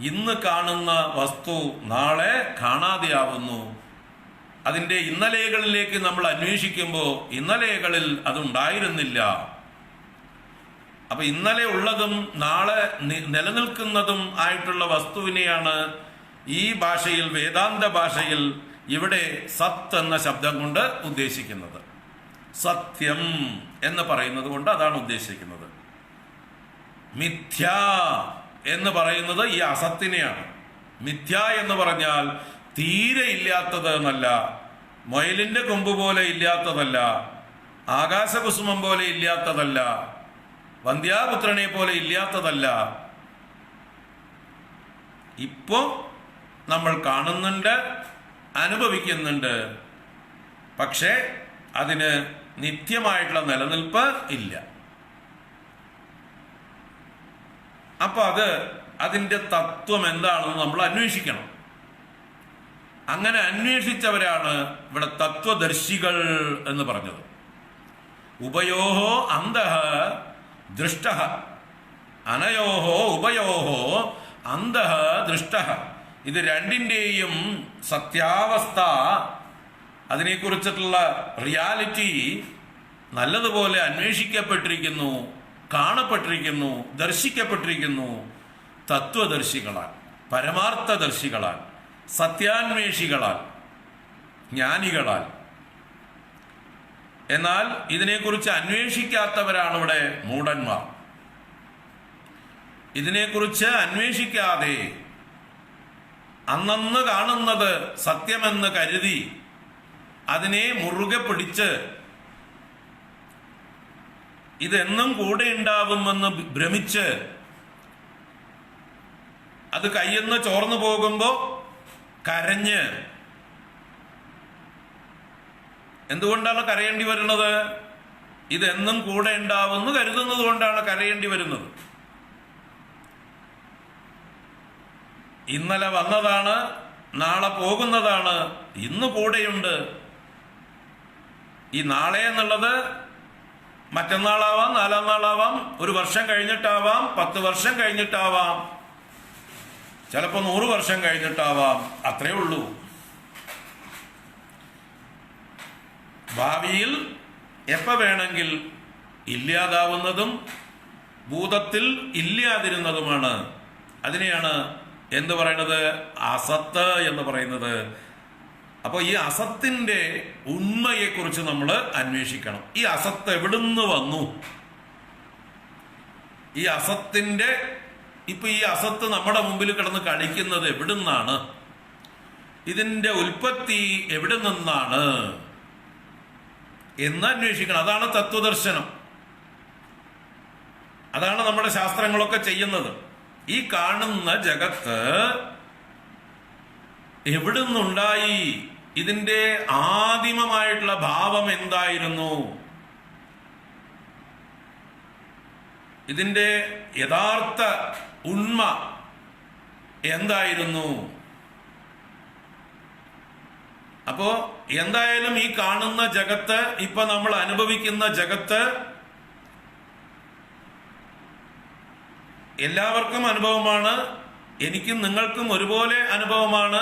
ഇന്ന് കാണുന്ന വസ്തു നാളെ കാണാതെയാവുന്നു. അതിൻ്റെ ഇന്നലെകളിലേക്ക് നമ്മൾ അന്വേഷിക്കുമ്പോൾ ഇന്നലെകളിൽ അതുണ്ടായിരുന്നില്ല. അപ്പൊ ഇന്നലെ ഉള്ളതും നാളെ നിലനിൽക്കുന്നതും ആയിട്ടുള്ള വസ്തുവിനെയാണ് ഈ ഭാഷയിൽ, വേദാന്ത ഭാഷയിൽ ഇവിടെ സത്ത് എന്ന ശബ്ദം കൊണ്ട് ഉദ്ദേശിക്കുന്നത്. സത്യം എന്ന് പറയുന്നത് കൊണ്ട് അതാണ് ഉദ്ദേശിക്കുന്നത്. മിഥ്യ എന്ന് പറയുന്നത് ഈ അസത്തിനെയാണ്. മിഥ്യ എന്ന് പറഞ്ഞാൽ തീരെ ഇല്ലാത്തത് എന്നല്ല, മുയലിന്റെ കൊമ്പ് പോലെ ഇല്ലാത്തതല്ല, ആകാശകുസുമം പോലെ ഇല്ലാത്തതല്ല, വന്ധ്യാപുത്രനെ പോലെ ഇല്ലാത്തതല്ല. ഇപ്പോ നമ്മൾ കാണുന്നുണ്ട്, അനുഭവിക്കുന്നുണ്ട്, പക്ഷേ അതിന് നിത്യമായിട്ടുള്ള നിലനിൽപ്പ് ഇല്ല. അപ്പൊ അതിന്റെ തത്വം എന്താണെന്ന് നമ്മൾ അന്വേഷിക്കണം. അങ്ങനെ അന്വേഷിച്ചവരാണ് ഇവിടെ തത്വദർശികൾ എന്ന് പറഞ്ഞത്. ഉഭയോഹോ അന്തഃ ദൃഷ്ടഃ, അനയോഹോ ഉഭയോഹോ അന്തഃ ദൃഷ്ടഃ. ഇത് രണ്ടിൻ്റെയും സത്യാവസ്ഥ, അതിനെക്കുറിച്ചിട്ടുള്ള റിയാലിറ്റി നല്ലതുപോലെ അന്വേഷിക്കപ്പെട്ടിരിക്കുന്നു, കാണപ്പെട്ടിരിക്കുന്നു, ദർശിക്കപ്പെട്ടിരിക്കുന്നു തത്വദർശികളാൽ, പരമാർത്ഥദർശികളാൽ, സത്യാന്വേഷികളാൽ, ജ്ഞാനികളാൽ. എന്നാൽ ഇതിനെക്കുറിച്ച് അന്വേഷിക്കാത്തവരാണ് ഇവിടെ മൂഢന്മാർ. ഇതിനെക്കുറിച്ച് അന്വേഷിക്കാതെ അന്നന്ന് കാണുന്നത് സത്യമെന്ന് കരുതി അതിനെ മുറുകെ പിടിച്ച് ഇതെന്നും കൂടെ ഉണ്ടാവുമെന്ന് ഭ്രമിച്ച് അത് കയ്യെന്ന് ചോർന്നു പോകുമ്പോ കരഞ്ഞ്, എന്തുകൊണ്ടാണ് കരയേണ്ടി വരുന്നത്? ഇതെന്നും കൂടെ ഉണ്ടാവുമെന്ന് കരുതുന്നത് കൊണ്ടാണ് കരയേണ്ടി വരുന്നത്. ഇന്നലെ വന്നതാണ്, നാളെ പോകുന്നതാണ്, ഇന്ന് കൂടെയുണ്ട്. ഈ നാളെ എന്നുള്ളത് മറ്റന്നാളാവാം, നാലാം നാളാവാം, ഒരു വർഷം കഴിഞ്ഞിട്ടാവാം, 10 വർഷം കഴിഞ്ഞിട്ടാവാം, ചിലപ്പോൾ 100 വർഷം കഴിഞ്ഞിട്ടാവാം. അത്രേ ഉള്ളൂ. ഭാവിയിൽ എപ്പോൾ വേണമെങ്കിൽ ഇല്ലാതാവുന്നതും ഭൂതത്തിൽ ഇല്ലാതിരുന്നതുമാണ്. അതിനെയാണ് എന്ത് പറയുന്നത്? അസത്ത് എന്ന് പറയുന്നത്. അപ്പോൾ ഈ അസത്തിന്റെ ഉണ്മയെക്കുറിച്ച് നമ്മൾ അന്വേഷിക്കണം. ഈ അസത്ത് എവിടുന്ന് വന്നു? ഈ അസത്തിന്റെ ഈ അസത്ത് നമ്മുടെ മുമ്പിൽ കിടന്ന് കളിക്കുന്നത് എവിടുന്നാണ്? ഇതിന്റെ ഉൽപ്പത്തി എവിടെ നിന്നാണ് എന്ന് അന്വേഷിക്കണം. അതാണ് തത്വദർശനം. അതാണ് നമ്മുടെ ശാസ്ത്രങ്ങളൊക്കെ ചെയ്യുന്നത്. ഈ കാണുന്ന ജഗത്ത് എവിടുന്നുണ്ടായി? ഇതിന്റെ ആദിമമായിട്ടുള്ള ഭാവം എന്തായിരുന്നു? ഇതിന്റെ യഥാർത്ഥ ഉണ്മ എന്തായിരുന്നു? അപ്പോ എന്തായാലും ഈ കാണുന്ന ജഗത്ത്, ഇപ്പൊ നമ്മൾ അനുഭവിക്കുന്ന ജഗത്ത് എല്ലാവർക്കും അനുഭവമാണ്. എനിക്കും നിങ്ങൾക്കും ഒരുപോലെ അനുഭവമാണ്.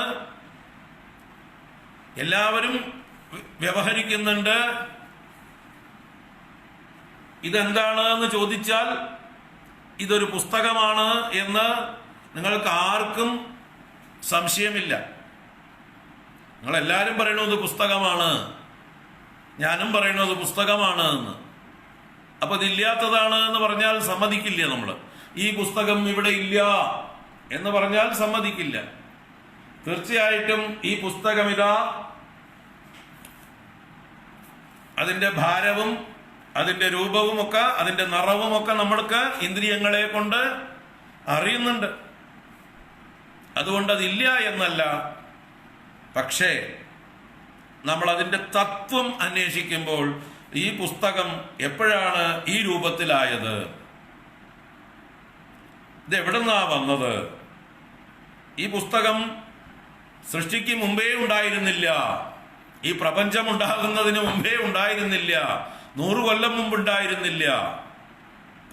എല്ലാവരും വ്യവഹരിക്കുന്നുണ്ട്. ഇതെന്താണ് എന്ന് ചോദിച്ചാൽ ഇതൊരു പുസ്തകമാണ് എന്ന് നിങ്ങൾക്ക് ആർക്കും സംശയമില്ല. നിങ്ങളെല്ലാവരും പറയണത് പുസ്തകമാണ്, ഞാനും പറയണത് പുസ്തകമാണ് എന്ന്. അപ്പൊ ഇതില്ലാത്തതാണ് എന്ന് പറഞ്ഞാൽ സമ്മതിക്കില്ല. നമ്മൾ ഈ പുസ്തകം ഇവിടെ ഇല്ല എന്ന് പറഞ്ഞാൽ സമ്മതിക്കില്ല. തീർച്ചയായിട്ടും ഈ പുസ്തകം ഇതാ, അതിന്റെ ഭാരവും അതിന്റെ രൂപവുമൊക്കെ അതിന്റെ നിറവുമൊക്കെ നമ്മൾക്ക് ഇന്ദ്രിയങ്ങളെ കൊണ്ട് അറിയുന്നുണ്ട്. അതുകൊണ്ട് അതില്ല എന്നല്ല. പക്ഷേ നമ്മൾ അതിന്റെ തത്വം അന്വേഷിക്കുമ്പോൾ ഈ പുസ്തകം എപ്പോഴാണ് ഈ രൂപത്തിലായത്, ഇത് എവിടുന്നാ വന്നത്? ഈ പുസ്തകം സൃഷ്ടിക്ക് മുമ്പേ ഉണ്ടായിരുന്നില്ല, ഈ പ്രപഞ്ചം ഉണ്ടാകുന്നതിന് മുമ്പേ ഉണ്ടായിരുന്നില്ല, 100 കൊല്ലം മുമ്പുണ്ടായിരുന്നില്ല,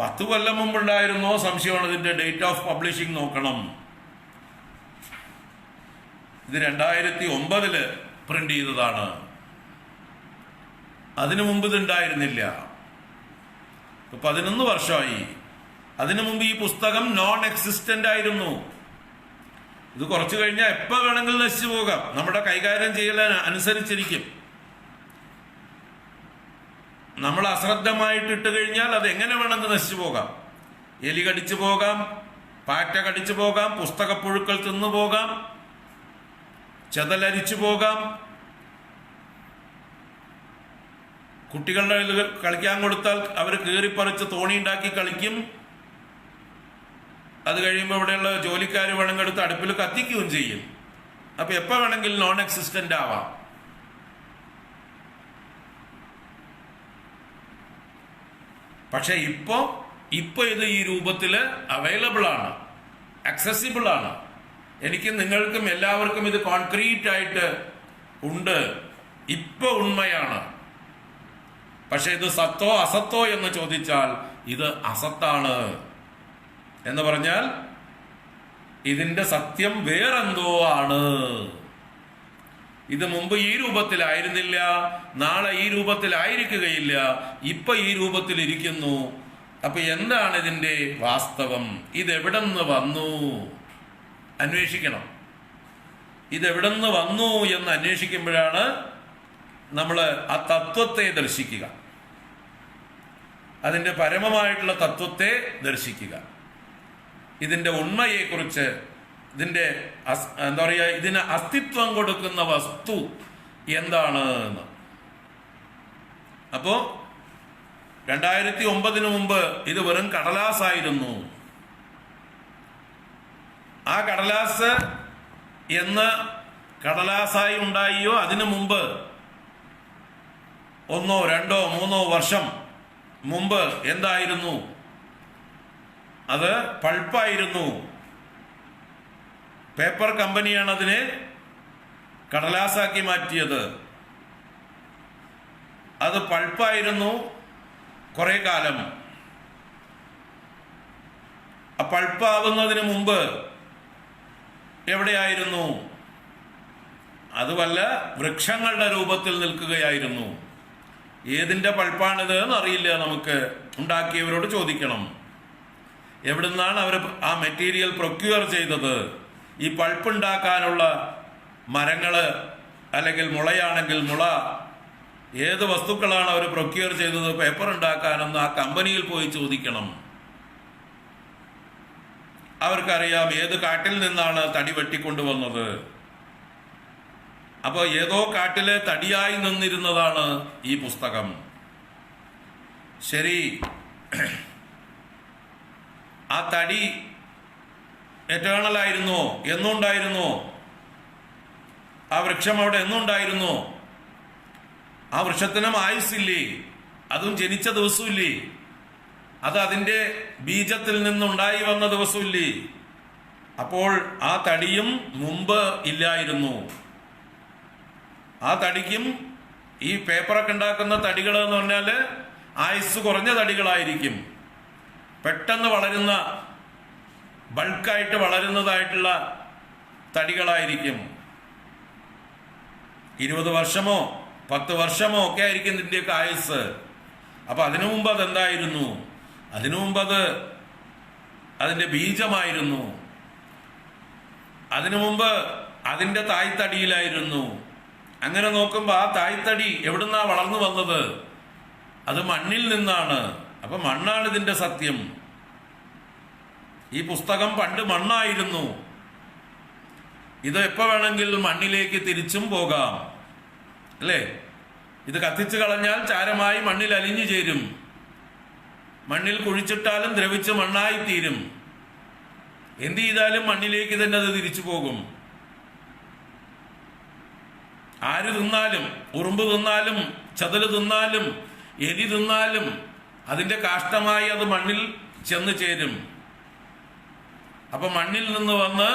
10 കൊല്ലം മുമ്പുണ്ടായിരുന്നോ സംശയമാണ്. ഇതിന്റെ ഡേറ്റ് ഓഫ് പബ്ലിഷിംഗ് നോക്കണം. ഇത് 2009 പ്രിന്റ് ചെയ്തതാണ്. അതിനു മുമ്പ് ഇതുണ്ടായിരുന്നില്ല. 11 വർഷമായി. അതിനു മുമ്പ് ഈ പുസ്തകം നോൺ എക്സിസ്റ്റന്റ് ആയിരുന്നു. ഇത് കുറച്ചു കഴിഞ്ഞാൽ എപ്പോ വേണമെങ്കിലും നശിച്ചു പോകാം. നമ്മുടെ കൈകാര്യം ചെയ്യൽ അനുസരിച്ചിരിക്കും. നമ്മൾ അശ്രദ്ധമായിട്ട് ഇട്ട് കഴിഞ്ഞാൽ അത് എങ്ങനെ വേണമെങ്കിൽ നശിച്ചു പോകാം. എലി കടിച്ചു പോകാം, പാറ്റ കടിച്ചു പോകാം, പുസ്തകപ്പുഴുക്കൾ തിന്നു പോകാം, ചെതലരിച്ചു പോകാം. കുട്ടികളുടെ കളിക്കാൻ കൊടുത്താൽ അവർ കീറിപ്പറിച്ച് തോണി ഉണ്ടാക്കി കളിക്കും. അത് കഴിയുമ്പോൾ ഇവിടെയുള്ള ജോലിക്കാർ വേണമെങ്കിൽ എടുത്ത് അടുപ്പിൽ കത്തിക്കുകയും ചെയ്യും. അപ്പൊ എപ്പോ വേണമെങ്കിലും നോൺ എക്സിസ്റ്റന്റ് ആവാം. പക്ഷെ ഇപ്പോ ഇത് ഈ രൂപത്തില് അവൈലബിൾ ആണ്, അക്സസിബിൾ ആണ്. എനിക്കും നിങ്ങൾക്കും എല്ലാവർക്കും ഇത് കോൺക്രീറ്റ് ആയിട്ട് ഉണ്ട്. ഇപ്പൊ ഉണ്മയാണ്. പക്ഷെ ഇത് സത്തോ അസത്തോ എന്ന് ചോദിച്ചാൽ ഇത് അസത്താണ്. എന്ന് പറഞ്ഞാൽ ഇതിന്റെ സത്യം വേറെന്തോ ആണ്. ഇത് മുമ്പ് ഈ രൂപത്തിലായിരുന്നില്ല, നാളെ ഈ രൂപത്തിലായിരിക്കുകയില്ല, ഇപ്പൊ ഈ രൂപത്തിലിരിക്കുന്നു. അപ്പൊ എന്താണ് ഇതിന്റെ വാസ്തവം? ഇതെവിടെന്ന് വന്നു അന്വേഷിക്കണം. ഇതെവിടെന്ന് വന്നു എന്ന് അന്വേഷിക്കുമ്പോഴാണ് നമ്മൾ ആ തത്വത്തെ ദർശിക്കുക, അതിന്റെ പരമമായിട്ടുള്ള തത്വത്തെ ദർശിക്കുക. ഇതിന്റെ ഉണ്മയെക്കുറിച്ച്, ഇതിന്റെ എന്താ പറയുക, ഇതിന് അസ്തിത്വം കൊടുക്കുന്ന വസ്തു എന്താണ് എന്ന്. അപ്പോ 2009 മുമ്പ് ഇത് വെറും കടലാസായിരുന്നു. ആ കടലാസ് എന്ന് കടലാസായി ഉണ്ടായോ അതിനു മുമ്പ് 1, 2, 3 വർഷം മുമ്പ് എന്തായിരുന്നു? അത് പൾപ്പായിരുന്നു. പേപ്പർ കമ്പനിയാണ് അതിനെ കടലാസാക്കി മാറ്റിയത്. അത് പൾപ്പായിരുന്നു കുറെ കാലം. ആ പൾപ്പാവുന്നതിന് മുമ്പ് എവിടെയായിരുന്നു? അത് വല്ല വൃക്ഷങ്ങളുടെ രൂപത്തിൽ നിൽക്കുകയായിരുന്നു. ഏതിന്റെ പൾപ്പാണിത് എന്നറിയില്ല. നമുക്ക് ഉണ്ടാക്കിയവരോട് ചോദിക്കണം. എവിടുന്നാണ് അവർ ആ മെറ്റീരിയൽ പ്രൊക്യൂർ ചെയ്തത്? ഈ പൾപ്പ് ഉണ്ടാക്കാനുള്ള മരങ്ങള് അല്ലെങ്കിൽ മുളയാണെങ്കിൽ മുള, ഏത് വസ്തുക്കളാണ് അവർ പ്രൊക്യൂർ ചെയ്തത് പേപ്പർ ഉണ്ടാക്കാനെന്ന് ആ കമ്പനിയിൽ പോയി ചോദിക്കണം. അവർക്കറിയാം ഏത് കാട്ടിൽ നിന്നാണ് തടി വെട്ടിക്കൊണ്ടുവന്നത്. അപ്പൊ ഏതോ കാട്ടിലെ തടിയായി നിന്നിരുന്നതാണ് ഈ പുസ്തകം. ശരി, ആ തടി എറ്റേണൽ ആയിരുന്നോ? എന്നുണ്ടായിരുന്നോ? ആ വൃക്ഷം അവിടെ എന്നുണ്ടായിരുന്നോ? ആ വൃക്ഷത്തിനും ആയുസ്സില്ലേ? അതും ജനിച്ച ദിവസമില്ലേ? അത് അതിന്റെ ബീജത്തിൽ നിന്നുണ്ടായി വന്ന ദിവസമില്ലേ? അപ്പോൾ ആ തടിയും മുമ്പ് ഇല്ലായിരുന്നു. ആ തടിക്കും ഈ പേപ്പറൊക്കെ ഉണ്ടാക്കുന്ന തടികൾ എന്ന് പറഞ്ഞാല് ആയുസ് കുറഞ്ഞ തടികളായിരിക്കും. പെട്ടെന്ന് വളരുന്ന, ബൾക്കായിട്ട് വളരുന്നതായിട്ടുള്ള തടികളായിരിക്കും. 20 വർഷമോ 10 വർഷമോ ഒക്കെ ആയിരിക്കും ഇതിൻ്റെയൊക്കെ ആയുസ്. അപ്പൊ അതിനു മുമ്പ് അതെന്തായിരുന്നു? അതിനു മുമ്പ് അത് അതിൻ്റെ ബീജമായിരുന്നു. അതിനു മുമ്പ് അതിൻ്റെ തായ്തടിയിലായിരുന്നു. അങ്ങനെ നോക്കുമ്പോൾ ആ തായ്തടി എവിടുന്നാ വളർന്നു വന്നത്? അത് മണ്ണിൽ നിന്നാണ്. അപ്പൊ മണ്ണാണ് ഇതിൻ്റെ സത്യം. ഈ പുസ്തകം പണ്ട് മണ്ണായിരുന്നു. ഇത് എപ്പോൾ വേണമെങ്കിൽ മണ്ണിലേക്ക് തിരിച്ചും പോകാം, അല്ലേ? ഇത് കത്തിച്ചു കളഞ്ഞാൽ ചാരമായി മണ്ണിൽ അലിഞ്ഞു ചേരും. മണ്ണിൽ കുഴിച്ചിട്ടാലും ദ്രവിച്ച് മണ്ണായി തീരും. എന്ത് ചെയ്താലും മണ്ണിലേക്ക് തന്നെ അത് തിരിച്ചു പോകും. ആര് തിന്നാലും, ഉറുമ്പ് തിന്നാലും, ചതല് തിന്നാലും, എലി തിന്നാലും അതിന്റെ കാഷ്ടമായി അത് മണ്ണിൽ ചെന്ന് ചേരും. അപ്പൊ മണ്ണിൽ നിന്ന് വന്ന്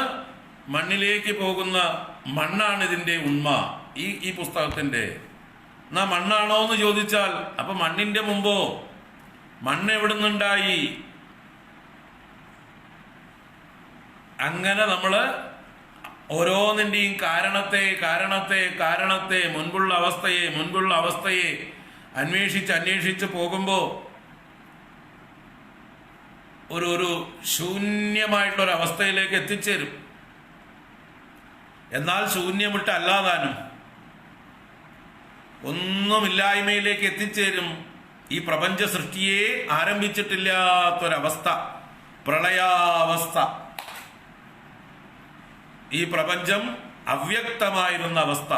മണ്ണിലേക്ക് പോകുന്ന മണ്ണാണ് ഇതിന്റെ ഉണ്മ. ഈ പുസ്തകത്തിന്റെ എന്നാ മണ്ണാണോ എന്ന് ചോദിച്ചാൽ അപ്പൊ മണ്ണിന്റെ മുമ്പോ മണ്ണ് എവിടുന്നുണ്ടായി? അങ്ങനെ നമ്മള് ഓരോന്നിന്റെയും കാരണത്തെ മുൻപുള്ള അവസ്ഥയെ അന്വേഷിച്ച് പോകുമ്പോ ഒരു ശൂന്യമായിട്ടുള്ള അവസ്ഥയിലേക്ക് എത്തിച്ചേരും. എന്നാൽ ശൂന്യമിട്ട് അല്ലാതാനും ഒന്നുമില്ലായ്മയിലേക്ക് എത്തിച്ചേരും. ഈ പ്രപഞ്ച സൃഷ്ടിയെ ആരംഭിച്ചിട്ടില്ലാത്തൊരവസ്ഥ, പ്രളയാവസ്ഥ. ഈ പ്രപഞ്ചം അവ്യക്തമായിരുന്ന അവസ്ഥ.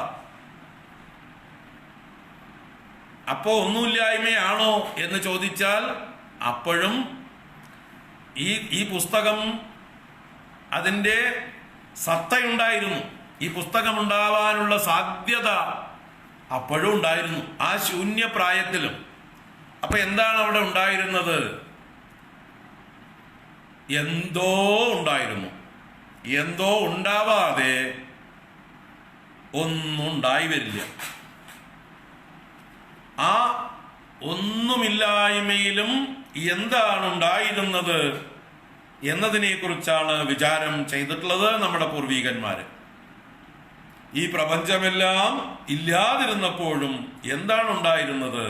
അപ്പോ ഒന്നുമില്ലായ്മയാണോ എന്ന് ചോദിച്ചാൽ അപ്പോഴും ഈ പുസ്തകം അതിൻ്റെ സത്തയുണ്ടായിരുന്നു. ഈ പുസ്തകം ഉണ്ടാവാനുള്ള സാധ്യത അപ്പോഴും ഉണ്ടായിരുന്നു, ആ ശൂന്യപ്രായത്തിലും. അപ്പൊ എന്താണ് അവിടെ ഉണ്ടായിരുന്നത്? എന്തോ ഉണ്ടായിരുന്നു. എന്തോ ഉണ്ടാവാതെ ഒന്നും ഉണ്ടായി വരില്ല. ആ ഒന്നുമില്ലായ്മയിലും എന്താണ് ഉണ്ടായിരുന്നത് എന്നതിനെ കുറിച്ചാണ് വിചാരം ചെയ്തിട്ടുള്ളത് നമ്മുടെ പൂർവീകന്മാര്. ഈ പ്രപഞ്ചമെല്ലാം ഇല്ലാതിരുന്നപ്പോഴും എന്താണ് ഉണ്ടായിരുന്നത്?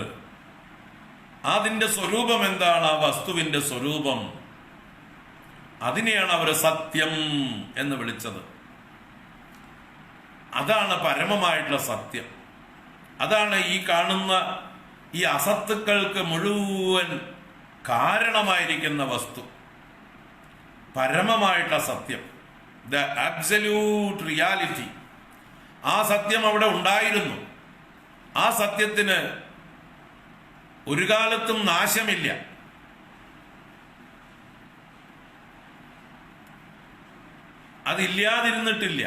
അതിന്റെ സ്വരൂപം എന്താണ്? ആ വസ്തുവിന്റെ സ്വരൂപം, അതിനെയാണ് അവർ സത്യം എന്ന് വിളിച്ചത്. അതാണ് പരമമായിട്ടുള്ള സത്യം. അതാണ് ഈ കാണുന്ന ഈ അസത്തുക്കൾക്ക് മുഴുവൻ കാരണമായിരിക്കുന്ന വസ്തു, പരമമായിട്ടുള്ള സത്യം, ദ അബ്സല്യൂട്ട് റിയാലിറ്റി. ആ സത്യം അവിടെ ഉണ്ടായിരുന്നു. ആ സത്യത്തിന് ഒരു കാലത്തും നാശമില്ല. അതില്ലാതിരുന്നിട്ടില്ല.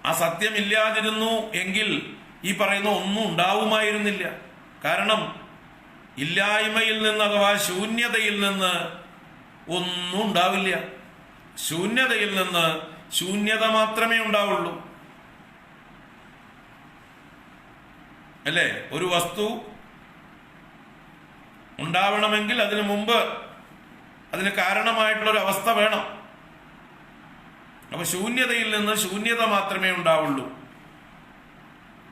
ആ സത്യം ഇല്ലാതിരുന്നു എങ്കിൽ ഈ പറയുന്ന ഒന്നും ഉണ്ടാവുമായിരുന്നില്ല. കാരണം ഇല്ലായ്മയിൽ നിന്ന് അഥവാ ശൂന്യതയിൽ നിന്ന് ഒന്നും ഉണ്ടാവില്ല. ശൂന്യതയിൽ നിന്ന് ശൂന്യത മാത്രമേ ഉണ്ടാവുള്ളൂ, അല്ലേ? ഒരു വസ്തു ഉണ്ടാവണമെങ്കിൽ അതിനു മുമ്പ് അതിന് കാരണമായിട്ടുള്ള ഒരു അവസ്ഥ വേണം. അപ്പൊ ശൂന്യതയിൽ നിന്ന് ശൂന്യത മാത്രമേ ഉണ്ടാവുള്ളൂ.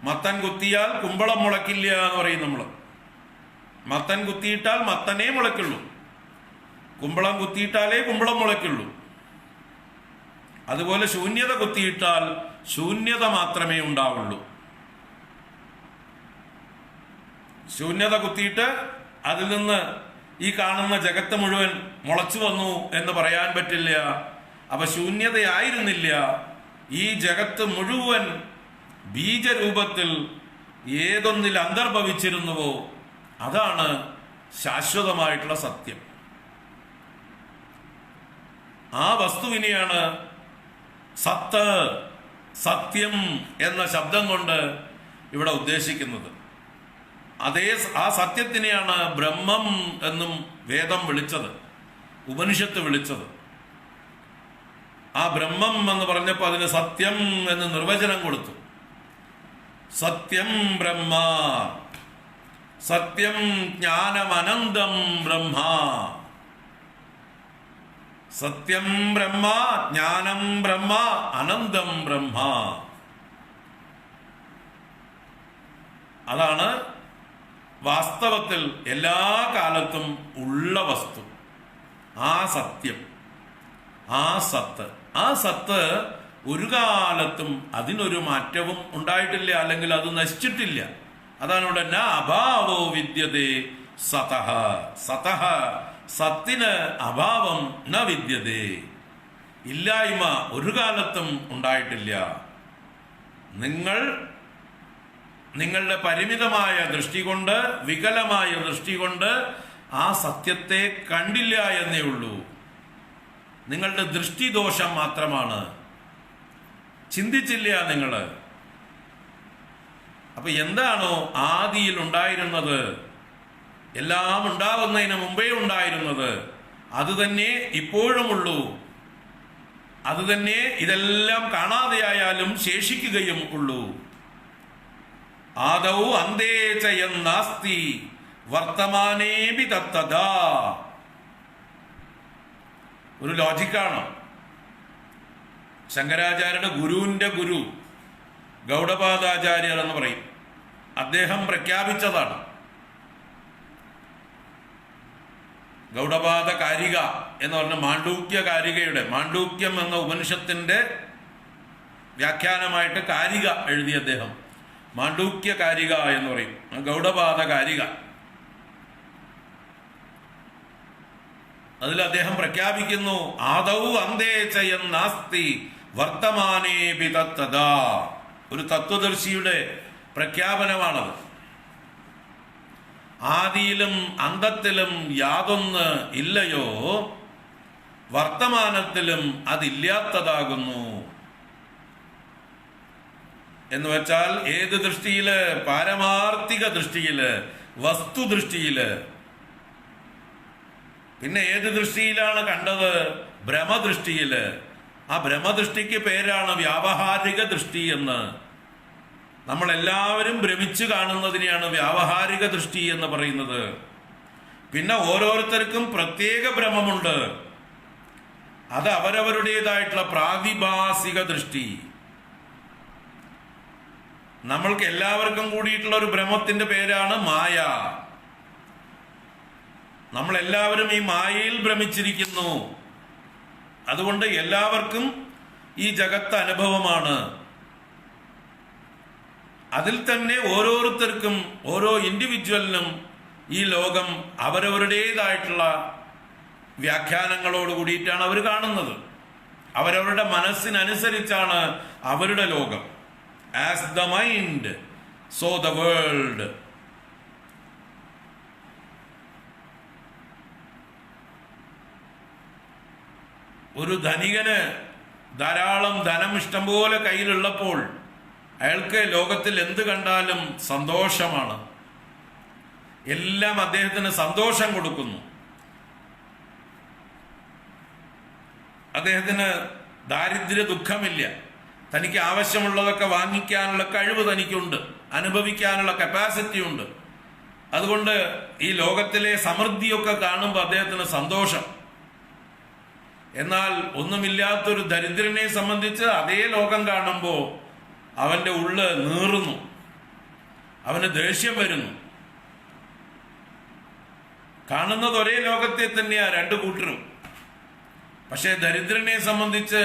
മത്തൻ കുത്തിയാൽ കുമ്പളം മുളയ്ക്കില്ല എന്ന് പറയും നമ്മൾ. മത്തൻ കുത്തിയിട്ടാൽ മത്തനേ മുളയ്ക്കുള്ളൂ, കുമ്പളം കുത്തിയിട്ടാലേ കുമ്പളം മുളയ്ക്കുള്ളൂ. അതുപോലെ ശൂന്യത കുത്തിയിട്ടാൽ ശൂന്യത മാത്രമേ ഉണ്ടാവുള്ളൂ. ശൂന്യത കുത്തിയിട്ട് അതിൽ നിന്ന് ഈ കാണുന്ന ജഗത്ത് മുഴുവൻ മുളച്ചു വന്നു എന്ന് പറയാൻ പറ്റില്ല. അപ്പൊ ശൂന്യതയായിരുന്നില്ല. ഈ ജഗത്ത് മുഴുവൻ ബീജരൂപത്തിൽ ഏതൊന്നിൽ അന്തർഭവിച്ചിരുന്നുവോ അതാണ് ശാശ്വതമായിട്ടുള്ള സത്യം. ആ വസ്തുവിനെയാണ് സത്ത്, സത്യം എന്ന ശബ്ദം കൊണ്ട് ഇവിടെ ഉദ്ദേശിക്കുന്നത്. ആ സത്യത്തിനെയാണ് ബ്രഹ്മം എന്നും വേദം വിളിച്ചത്, ഉപനിഷത്ത് വിളിച്ചത്. ആ ബ്രഹ്മം എന്ന് പറഞ്ഞപ്പോൾ അതിന് സത്യം എന്ന് നിർവചനം കൊടുത്തു. സത്യം ബ്രഹ്മ, സത്യം ജ്ഞാനമനന്തം ബ്രഹ്മ. സത്യം ബ്രഹ്മ, ജ്ഞാനം ബ്രഹ്മ, അനന്തം ബ്രഹ്മ. അതാണ് വാസ്തവത്തിൽ എല്ലാ കാലത്തും ഉള്ള വസ്തു, ആ സത്യം, ആ സത്ത് ഒരു കാലത്തും അതിനൊരു മാറ്റവും ഉണ്ടായിട്ടില്ല, അല്ലെങ്കിൽ അത് നശിച്ചിട്ടില്ല. അതാണ് ഇവിടെ ന അഭാവോ വിദ്യതേ സതഃ. സതഃ, സത്തിന് അഭാവം ന വിദ്യതേ, ഇല്ലായ്മ ഒരു കാലത്തും ഉണ്ടായിട്ടില്ല. നിങ്ങളുടെ പരിമിതമായ ദൃഷ്ടി കൊണ്ട്, വികലമായ ദൃഷ്ടി കൊണ്ട് ആ സത്യത്തെ കണ്ടില്ല എന്നേ ഉള്ളൂ. നിങ്ങളുടെ ദൃഷ്ടിദോഷം മാത്രമാണ്, ചിന്തിച്ചില്ല നിങ്ങൾ. അപ്പൊ എന്താണോ ആദിയിൽ ഉണ്ടായിരുന്നത്, എല്ലാം ഉണ്ടാവുന്നതിന് മുമ്പേ ഉണ്ടായിരുന്നത്, അത് തന്നെ ഇപ്പോഴുമുള്ളൂ. അത് തന്നെ ഇതെല്ലാം കാണാതെയായാലും ശേഷിക്കുകയും ഉള്ളൂ. ആദൗ അന്തേ ച യന്നാസ്തി വർത്തമാനേപി തത്തദാ. ഒരു ലോജിക്കാണ്. ശങ്കരാചാര്യരുടെ ഗുരുവിന്റെ ഗുരു ഗൗഡപാദാചാര്യർ എന്ന് പറയും. അദ്ദേഹം പ്രഖ്യാപിച്ചതാണ്. ഗൗഡപാദ കാരിക എന്ന് പറഞ്ഞ മാണ്ഡൂക്യ കാരികയുടെ, മാണ്ഡൂക്യം എന്ന ഉപനിഷത്തിന്റെ വ്യാഖ്യാനമായിട്ട് കാരിക എഴുതിയ അദ്ദേഹം മാണ്ഡൂക്യ കാരിക എന്ന് പറയും, ഗൗഡപാദ കാരിക. അതിൽ അദ്ദേഹം പ്രഖ്യാപിക്കുന്നു, ആദൗ അന്തേ ച യന്നാസ്തി വർത്തമാനേപി തത്തദാ. ഒരു തത്വദർശിയുടെ പ്രഖ്യാപനമാണത്. ആദിയിലും അന്തത്തിലും യാതൊന്ന് ഇല്ലയോ, വർത്തമാനത്തിലും അതില്ലാത്തതാകുന്നു. എന്ന് വെച്ചാൽ ഏത് ദൃഷ്ടിയില്? പാരമാർത്ഥിക ദൃഷ്ടിയില്, വസ്തുദൃഷ്ടിയില്. പിന്നെ ഏത് ദൃഷ്ടിയിലാണ് കണ്ടത്? ഭ്രമദൃഷ്ടിയില്. ആ ഭ്രമദൃഷ്ടിക്ക് പേരാണ് വ്യാവഹാരിക ദൃഷ്ടി എന്ന്. നമ്മളെല്ലാവരും ഭ്രമിച്ചു കാണുന്നതിനെയാണ് വ്യാവഹാരിക ദൃഷ്ടി എന്ന് പറയുന്നത്. പിന്നെ ഓരോരുത്തർക്കും പ്രത്യേക ഭ്രമമുണ്ട്. അത് അവരവരുടേതായിട്ടുള്ള പ്രാതിഭാസിക ദൃഷ്ടി. നമ്മൾക്ക് എല്ലാവർക്കും കൂടിയിട്ടുള്ള ഒരു ഭ്രമത്തിന്റെ പേരാണ് മായ. നമ്മളെല്ലാവരും ഈ മായയിൽ ഭ്രമിച്ചിരിക്കുന്നു. അതുകൊണ്ട് എല്ലാവർക്കും ഈ ജഗത്ത് അനുഭവമാണ്. അതിൽ തന്നെ ഓരോരുത്തർക്കും, ഓരോ ഇൻഡിവിജ്വലിനും ഈ ലോകം അവരവരുടേതായിട്ടുള്ള വ്യാഖ്യാനങ്ങളോട് കൂടിയിട്ടാണ് അവർ കാണുന്നത്. അവരവരുടെ മനസ്സിനനുസരിച്ചാണ് അവരുടെ ലോകം. As the mind so the world. ഒരു ധനികന് ധാരാളം ധനം ഇഷ്ടംപോലെ കയ്യിലുള്ളപ്പോൾ അയാൾക്ക് ലോകത്തിൽ എന്ത് കണ്ടാലും സന്തോഷമാണ്. എല്ലാം അദ്ദേഹത്തിന് സന്തോഷം കൊടുക്കുന്നു. അദ്ദേഹത്തിന് ദാരിദ്ര്യ ദുഃഖമില്ല. തനിക്ക് ആവശ്യമുള്ളതൊക്കെ വാങ്ങിക്കാനുള്ള കഴിവ് തനിക്കുണ്ട്, അനുഭവിക്കാനുള്ള കപ്പാസിറ്റി ഉണ്ട്. അതുകൊണ്ട് ഈ ലോകത്തിലെ സമൃദ്ധിയൊക്കെ കാണുമ്പോൾ അദ്ദേഹത്തിന് സന്തോഷം. എന്നാൽ ഒന്നുമില്ലാത്തൊരു ദരിദ്രനെ സംബന്ധിച്ച് അതേ ലോകം കാണുമ്പോൾ അവന്റെ ഉള്ള് നീറുന്നു, അവന് ദേഷ്യം വരുന്നു. കാണുന്നത് ഒരേ ലോകത്തെ തന്നെയാ രണ്ടു കൂട്ടരും. പക്ഷെ ദരിദ്രനെ സംബന്ധിച്ച്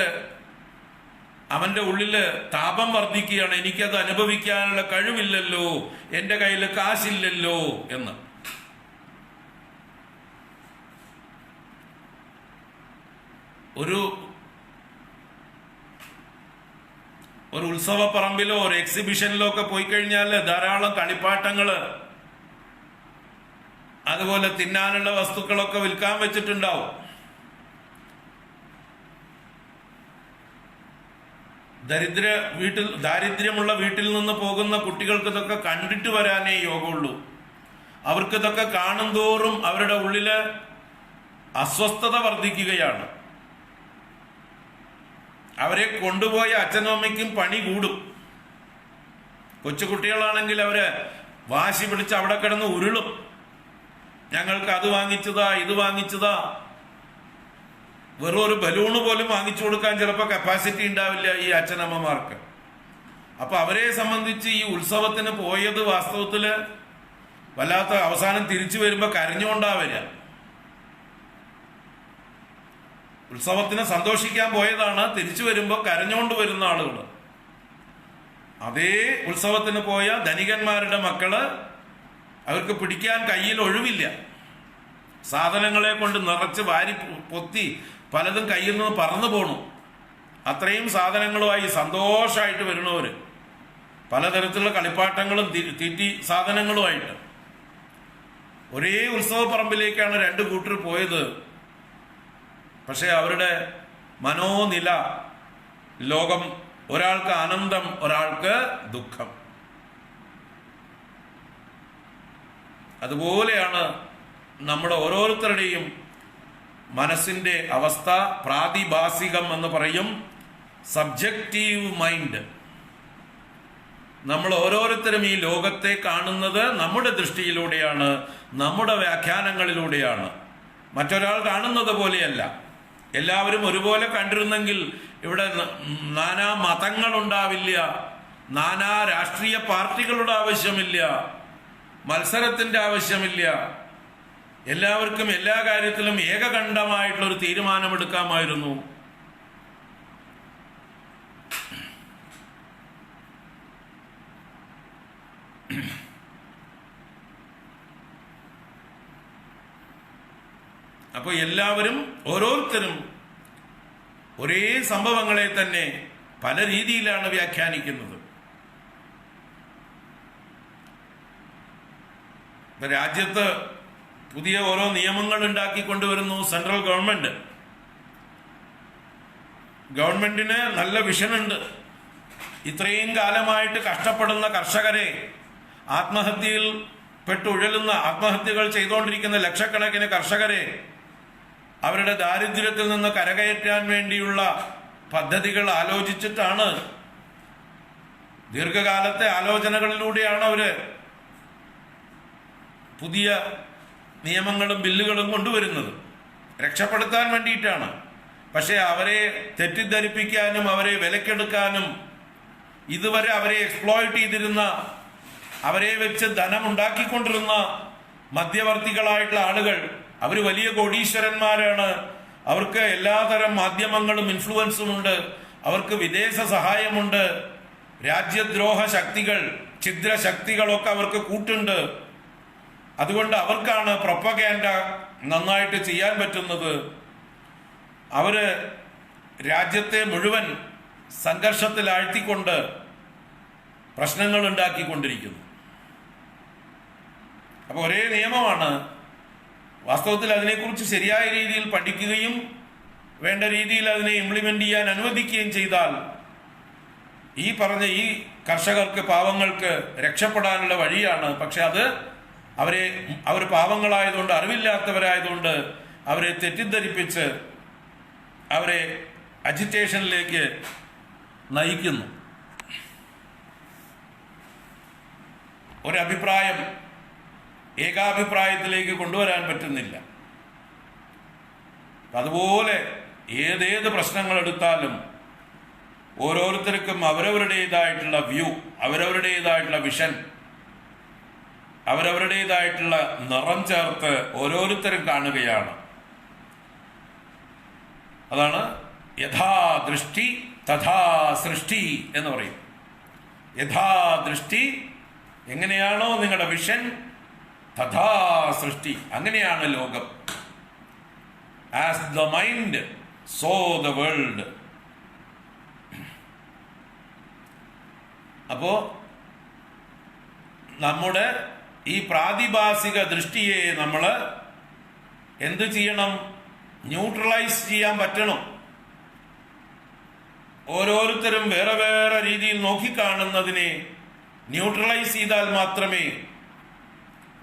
അവന്റെ ഉള്ളില് താപം വർദ്ധിക്കുകയാണ്. എനിക്കത് അനുഭവിക്കാനുള്ള കഴിവില്ലല്ലോ, എന്റെ കയ്യിൽ കാശില്ലല്ലോ എന്ന്. ഒരു ഉത്സവപ്പറമ്പിലോ ഒരു എക്സിബിഷനിലോ ഒക്കെ പോയി കഴിഞ്ഞാൽ ധാരാളം കളിപ്പാട്ടങ്ങള്, അതുപോലെ തിന്നാനുള്ള വസ്തുക്കളൊക്കെ വിൽക്കാൻ വെച്ചിട്ടുണ്ടാവും. ദാരിദ്ര്യമുള്ള വീട്ടിൽ നിന്ന് പോകുന്ന കുട്ടികൾക്ക് ഇതൊക്കെ കണ്ടിട്ട് വരാനേ യോഗമുള്ളൂ. അവർക്ക് ഇതൊക്കെ കാണും തോറും അവരുടെ ഉള്ളില് അസ്വസ്ഥത വർദ്ധിക്കുകയാണ്. അവരെ കൊണ്ടുപോയ അച്ഛനും അമ്മയ്ക്കും പണി കൂടും. കൊച്ചുകുട്ടികളാണെങ്കിൽ അവര് വാശി പിടിച്ച് അവിടെ കിടന്ന് ഉരുളും. ഞങ്ങൾക്ക് അത് വാങ്ങിച്ചതാ, ഇത് വാങ്ങിച്ചതാ. വെറും ഒരു ബലൂണ് പോലും വാങ്ങിച്ചു കൊടുക്കാൻ ചിലപ്പോൾ കപ്പാസിറ്റി ഉണ്ടാവില്ല ഈ അച്ഛനമ്മമാർക്ക്. അപ്പൊ അവരെ സംബന്ധിച്ച് ഈ ഉത്സവത്തിന് പോയത് വാസ്തവത്തില് വല്ലാത്ത, അവസാനം തിരിച്ചു വരുമ്പോ കരഞ്ഞുകൊണ്ടാ വരിക. ഉത്സവത്തിന് സന്തോഷിക്കാൻ പോയതാണ്, തിരിച്ചു വരുമ്പോ കരഞ്ഞുകൊണ്ട് വരുന്ന ആളുകൾ. അതേ ഉത്സവത്തിന് പോയ ധനികന്മാരുടെ മക്കള്, അവർക്ക് പിടിക്കാൻ കയ്യിൽ ഒഴിവില്ല, സാധനങ്ങളെ കൊണ്ട് നിറച്ച് വാരി പൊത്തി പലതും കയ്യിൽ നിന്ന് പറന്നു പോണു. അത്രയും സാധനങ്ങളുമായി സന്തോഷമായിട്ട് വരുന്നവര്, പലതരത്തിലുള്ള കളിപ്പാട്ടങ്ങളും തീറ്റി സാധനങ്ങളുമായിട്ട്. ഒരേ ഉത്സവപ്പറമ്പിലേക്കാണ് രണ്ടു കൂട്ടർ പോയത്. പക്ഷെ അവരുടെ മനോനില, ലോകം, ഒരാൾക്ക് ആനന്ദം, ഒരാൾക്ക് ദുഃഖം. അതുപോലെയാണ് നമ്മുടെ ഓരോരുത്തരുടെയും മനസ്സിന്റെ അവസ്ഥ. പ്രാതിഭാസികം എന്ന് പറയും, സബ്ജക്റ്റീവ് മൈൻഡ്. നമ്മൾ ഓരോരുത്തരും ഈ ലോകത്തെ കാണുന്നത് നമ്മുടെ ദൃഷ്ടിയിലൂടെയാണ്, നമ്മുടെ വ്യാഖ്യാനങ്ങളിലൂടെയാണ്. മറ്റൊരാൾ കാണുന്നത് പോലെയല്ല. എല്ലാവരും ഒരുപോലെ കണ്ടിരുന്നെങ്കിൽ ഇവിടെ നാനാ മതങ്ങളുണ്ടാവില്ല, നാനാ രാഷ്ട്രീയ പാർട്ടികളുടെ ആവശ്യമില്ല, മത്സരത്തിന്റെ ആവശ്യമില്ല. എല്ലാവർക്കും എല്ലാ കാര്യത്തിലും ഏകകണ്ഠമായിട്ടുള്ളൊരു തീരുമാനമെടുക്കാമായിരുന്നു. അപ്പൊ എല്ലാവരും, ഓരോരുത്തരും ഒരേ സംഭവങ്ങളെ തന്നെ പല രീതിയിലാണ് വ്യാഖ്യാനിക്കുന്നത്. രാജ്യത്ത് പുതിയ ഓരോ നിയമങ്ങൾ ഉണ്ടാക്കിക്കൊണ്ടുവരുന്നു സെൻട്രൽ ഗവൺമെന്റ്. ഗവൺമെന്റിന് നല്ല വിഷനുണ്ട്. ഇത്രയും കാലമായിട്ട് കഷ്ടപ്പെടുന്ന കർഷകരെ, ആത്മഹത്യയിൽ പെട്ടുഴലുന്ന, ആത്മഹത്യകൾ ചെയ്തുകൊണ്ടിരിക്കുന്ന ലക്ഷക്കണക്കിന് കർഷകരെ അവരുടെ ദാരിദ്ര്യത്തിൽ നിന്ന് കരകയറ്റാൻ വേണ്ടിയുള്ള പദ്ധതികൾ ആലോചിച്ചിട്ടാണ്, ദീർഘകാലത്തെ ആലോചനകളിലൂടെയാണ് അവര് പുതിയ നിയമങ്ങളും ബില്ലുകളും കൊണ്ടുവരുന്നത്. രക്ഷപ്പെടുത്താൻ വേണ്ടിയിട്ടാണ്. പക്ഷെ അവരെ തെറ്റിദ്ധരിപ്പിക്കാനും അവരെ വിലക്കെടുക്കാനും ഇതുവരെ അവരെ എക്സ്പ്ലോയിറ്റ് ചെയ്തിരുന്ന, അവരെ വെച്ച് ധനമുണ്ടാക്കിക്കൊണ്ടിരുന്ന മധ്യവർത്തികളായിട്ടുള്ള ആളുകൾ, അവർ വലിയ കോടീശ്വരന്മാരാണ്. അവർക്ക് എല്ലാതരം മാധ്യമങ്ങളും ഇൻഫ്ലുവൻസും ഉണ്ട്. അവർക്ക് വിദേശ സഹായമുണ്ട്. രാജ്യദ്രോഹ ശക്തികൾ, ഛിദ്രശക്തികളൊക്കെ അവർക്ക് കൂട്ടുണ്ട്. അതുകൊണ്ട് അവർക്കാണ് പ്രൊപ്പഗാൻഡ നന്നായിട്ട് ചെയ്യാൻ പറ്റുന്നത്. അവര് രാജ്യത്തെ മുഴുവൻ സംഘർഷത്തിലാഴ്ത്തിക്കൊണ്ട് പ്രശ്നങ്ങൾ ഉണ്ടാക്കിക്കൊണ്ടിരിക്കുന്നു. അപ്പൊ ഒരേ നിയമമാണ്. വാസ്തവത്തിൽ അതിനെക്കുറിച്ച് ശരിയായ രീതിയിൽ പഠിക്കുകയും വേണ്ട രീതിയിൽ അതിനെ ഇംപ്ലിമെന്റ് ചെയ്യാൻ അനുവദിക്കുകയും ചെയ്താൽ ഈ പറഞ്ഞ ഈ കർഷകർക്ക്, പാവങ്ങൾക്ക് രക്ഷപ്പെടാനുള്ള വഴിയാണ്. പക്ഷെ അത് അവർ പാവങ്ങളായതുകൊണ്ട്, അറിവില്ലാത്തവരായതുകൊണ്ട് അവരെ തെറ്റിദ്ധരിപ്പിച്ച് അവരെ അജിറ്റേഷനിലേക്ക് നയിക്കുന്നു. ഒരഭിപ്രായം ഏകാഭിപ്രായത്തിലേക്ക് കൊണ്ടുവരാൻ പറ്റുന്നില്ല. അതുപോലെ ഏതേത് പ്രശ്നങ്ങൾ എടുത്താലും ഓരോരുത്തർക്കും അവരവരുടേതായിട്ടുള്ള വ്യൂ, അവരവരുടേതായിട്ടുള്ള വിഷൻ, അവരവരുടേതായിട്ടുള്ള നിറം ചേർത്ത് ഓരോരുത്തരും കാണുകയാണ്. അതാണ് യഥാ ദൃഷ്ടി തഥാ സൃഷ്ടി എന്ന് പറയും. യഥാ ദൃഷ്ടി, എങ്ങനെയാണോ നിങ്ങളുടെ വിഷൻ, തഥാ സൃഷ്ടി, അങ്ങനെയാണ് ലോകം. As the mind so the world. അപ്പോ നമ്മുടെ ഈ പ്രാതിഭാസിക ദൃഷ്ടിയെ നമ്മൾ എന്ത് ചെയ്യണം? ന്യൂട്രലൈസ് ചെയ്യാൻ പറ്റണം. ഓരോരുത്തരും വേറെ വേറെ രീതിയിൽ നോക്കിക്കാണുന്നതിനെ ന്യൂട്രലൈസ് ചെയ്താൽ മാത്രമേ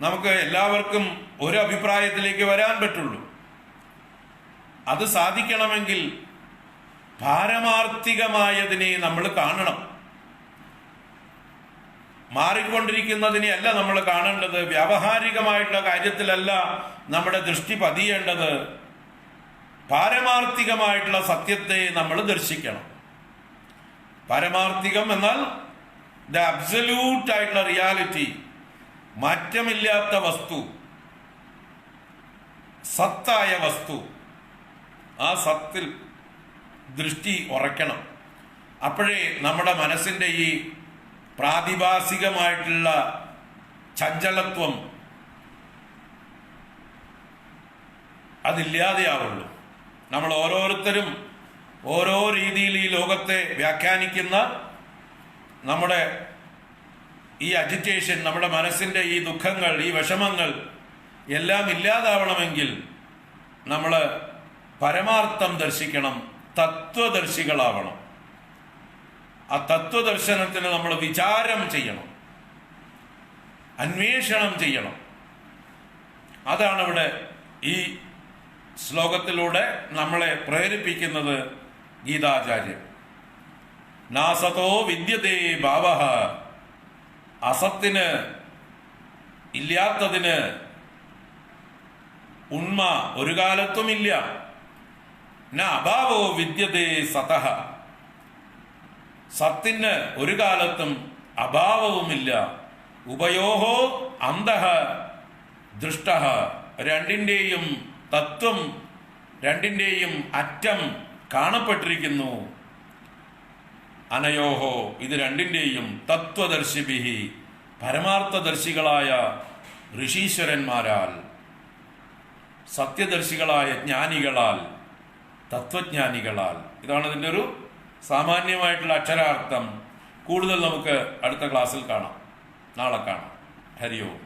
നമുക്ക് എല്ലാവർക്കും ഒരു അഭിപ്രായത്തിലേക്ക് വരാൻ പറ്റുള്ളൂ. അത് സാധിക്കണമെങ്കിൽ പാരമാർത്ഥികമായതിനെ നമ്മൾ കാണണം. മാറിക്കൊണ്ടിരിക്കുന്നതിനെ അല്ല നമ്മൾ കാണേണ്ടത്. വ്യാവഹാരികമായിട്ടുള്ള കാര്യത്തിലല്ല നമ്മുടെ ദൃഷ്ടി പതിയേണ്ടത്. പാരമാർത്ഥികമായിട്ടുള്ള സത്യത്തെ നമ്മൾ ദർശിക്കണം. പാരമാർത്ഥികം എന്നാൽ ദ അബ്സല്യൂട്ട് ആയിട്ടുള്ള റിയാലിറ്റി, മാറ്റമില്ലാത്ത വസ്തു, സത്തായ വസ്തു, ആ സത്തിൽ ദൃഷ്ടി ഉറയ്ക്കണം. അപ്പോഴേ നമ്മുടെ മനസ്സിൻ്റെ ഈ പ്രാതിഭാസികമായിട്ടുള്ള ചഞ്ചലത്വം അതില്ലാതെയാവുള്ളൂ. നമ്മൾ ഓരോരുത്തരും ഓരോ രീതിയിൽ ഈ ലോകത്തെ വ്യാഖ്യാനിക്കുന്ന നമ്മുടെ ഈ അജിറ്റേഷൻ, നമ്മുടെ മനസ്സിൻ്റെ ഈ ദുഃഖങ്ങൾ, ഈ വിഷമങ്ങൾ എല്ലാം ഇല്ലാതാവണമെങ്കിൽ നമ്മൾ പരമാർത്ഥം ദർശിക്കണം, തത്വദർശികളാവണം. ആ തത്വദർശനത്തിന് നമ്മൾ വിചാരം ചെയ്യണം, അന്വേഷണം ചെയ്യണം. അതാണ് ഇവിടെ ഈ ശ്ലോകത്തിലൂടെ നമ്മളെ പ്രേരിപ്പിക്കുന്നത് ഗീതാചാര്യൻ. നാസതോ വിദ്യതേ ഭാവഃ, അസത്തിന്, ഇല്ലാത്തതിന് ഉണ്മ ഒരു കാലത്തുമില്ല. ന അഭാവോ വിദ്യതേ സതഃ, സത്തിന് ഒരു കാലത്തും അഭാവവുമില്ല. ഉഭയോഹോ അന്തഃ ദൃഷ്ടഃ, രണ്ടിൻ്റെയും തത്വം, രണ്ടിൻ്റെയും അറ്റം കാണപ്പെട്ടിരിക്കുന്നു. അനയോഹോ, ഇത് രണ്ടിൻ്റെയും തത്വദർശിഭിഹി, പരമാർത്ഥദർശികളായ ഋഷീശ്വരന്മാരാൽ, സത്യദർശികളായ ജ്ഞാനികളാൽ, തത്വജ്ഞാനികളാൽ. ഇതാണ് ഇതിൻ്റെ ഒരു സാമാന്യമായിട്ടുള്ള അക്ഷരാർത്ഥം. കൂടുതൽ നമുക്ക് അടുത്ത ക്ലാസ്സിൽ കാണാം, നാളെ കാണാം. ഹരി ഓം.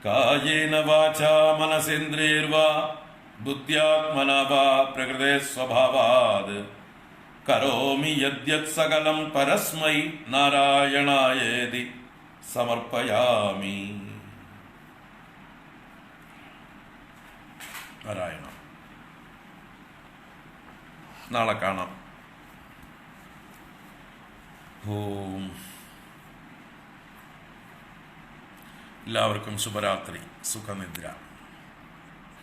കായേന വാചാ മനസേന്ദ്രിയൈർവാ ബുദ്ധ്യാത്മനാ വാ പ്രകൃതേ സ്വഭാവാത് കരോമി യദ്യത് സകലം പരസ്മൈ നാരായണായേതി സമർപ്പയാമി. നാരായണ. നാളെ കാണാം. ഓം. എല്ലാവർക്കും ശുഭരാത്രി, സുഖനിദ്ര.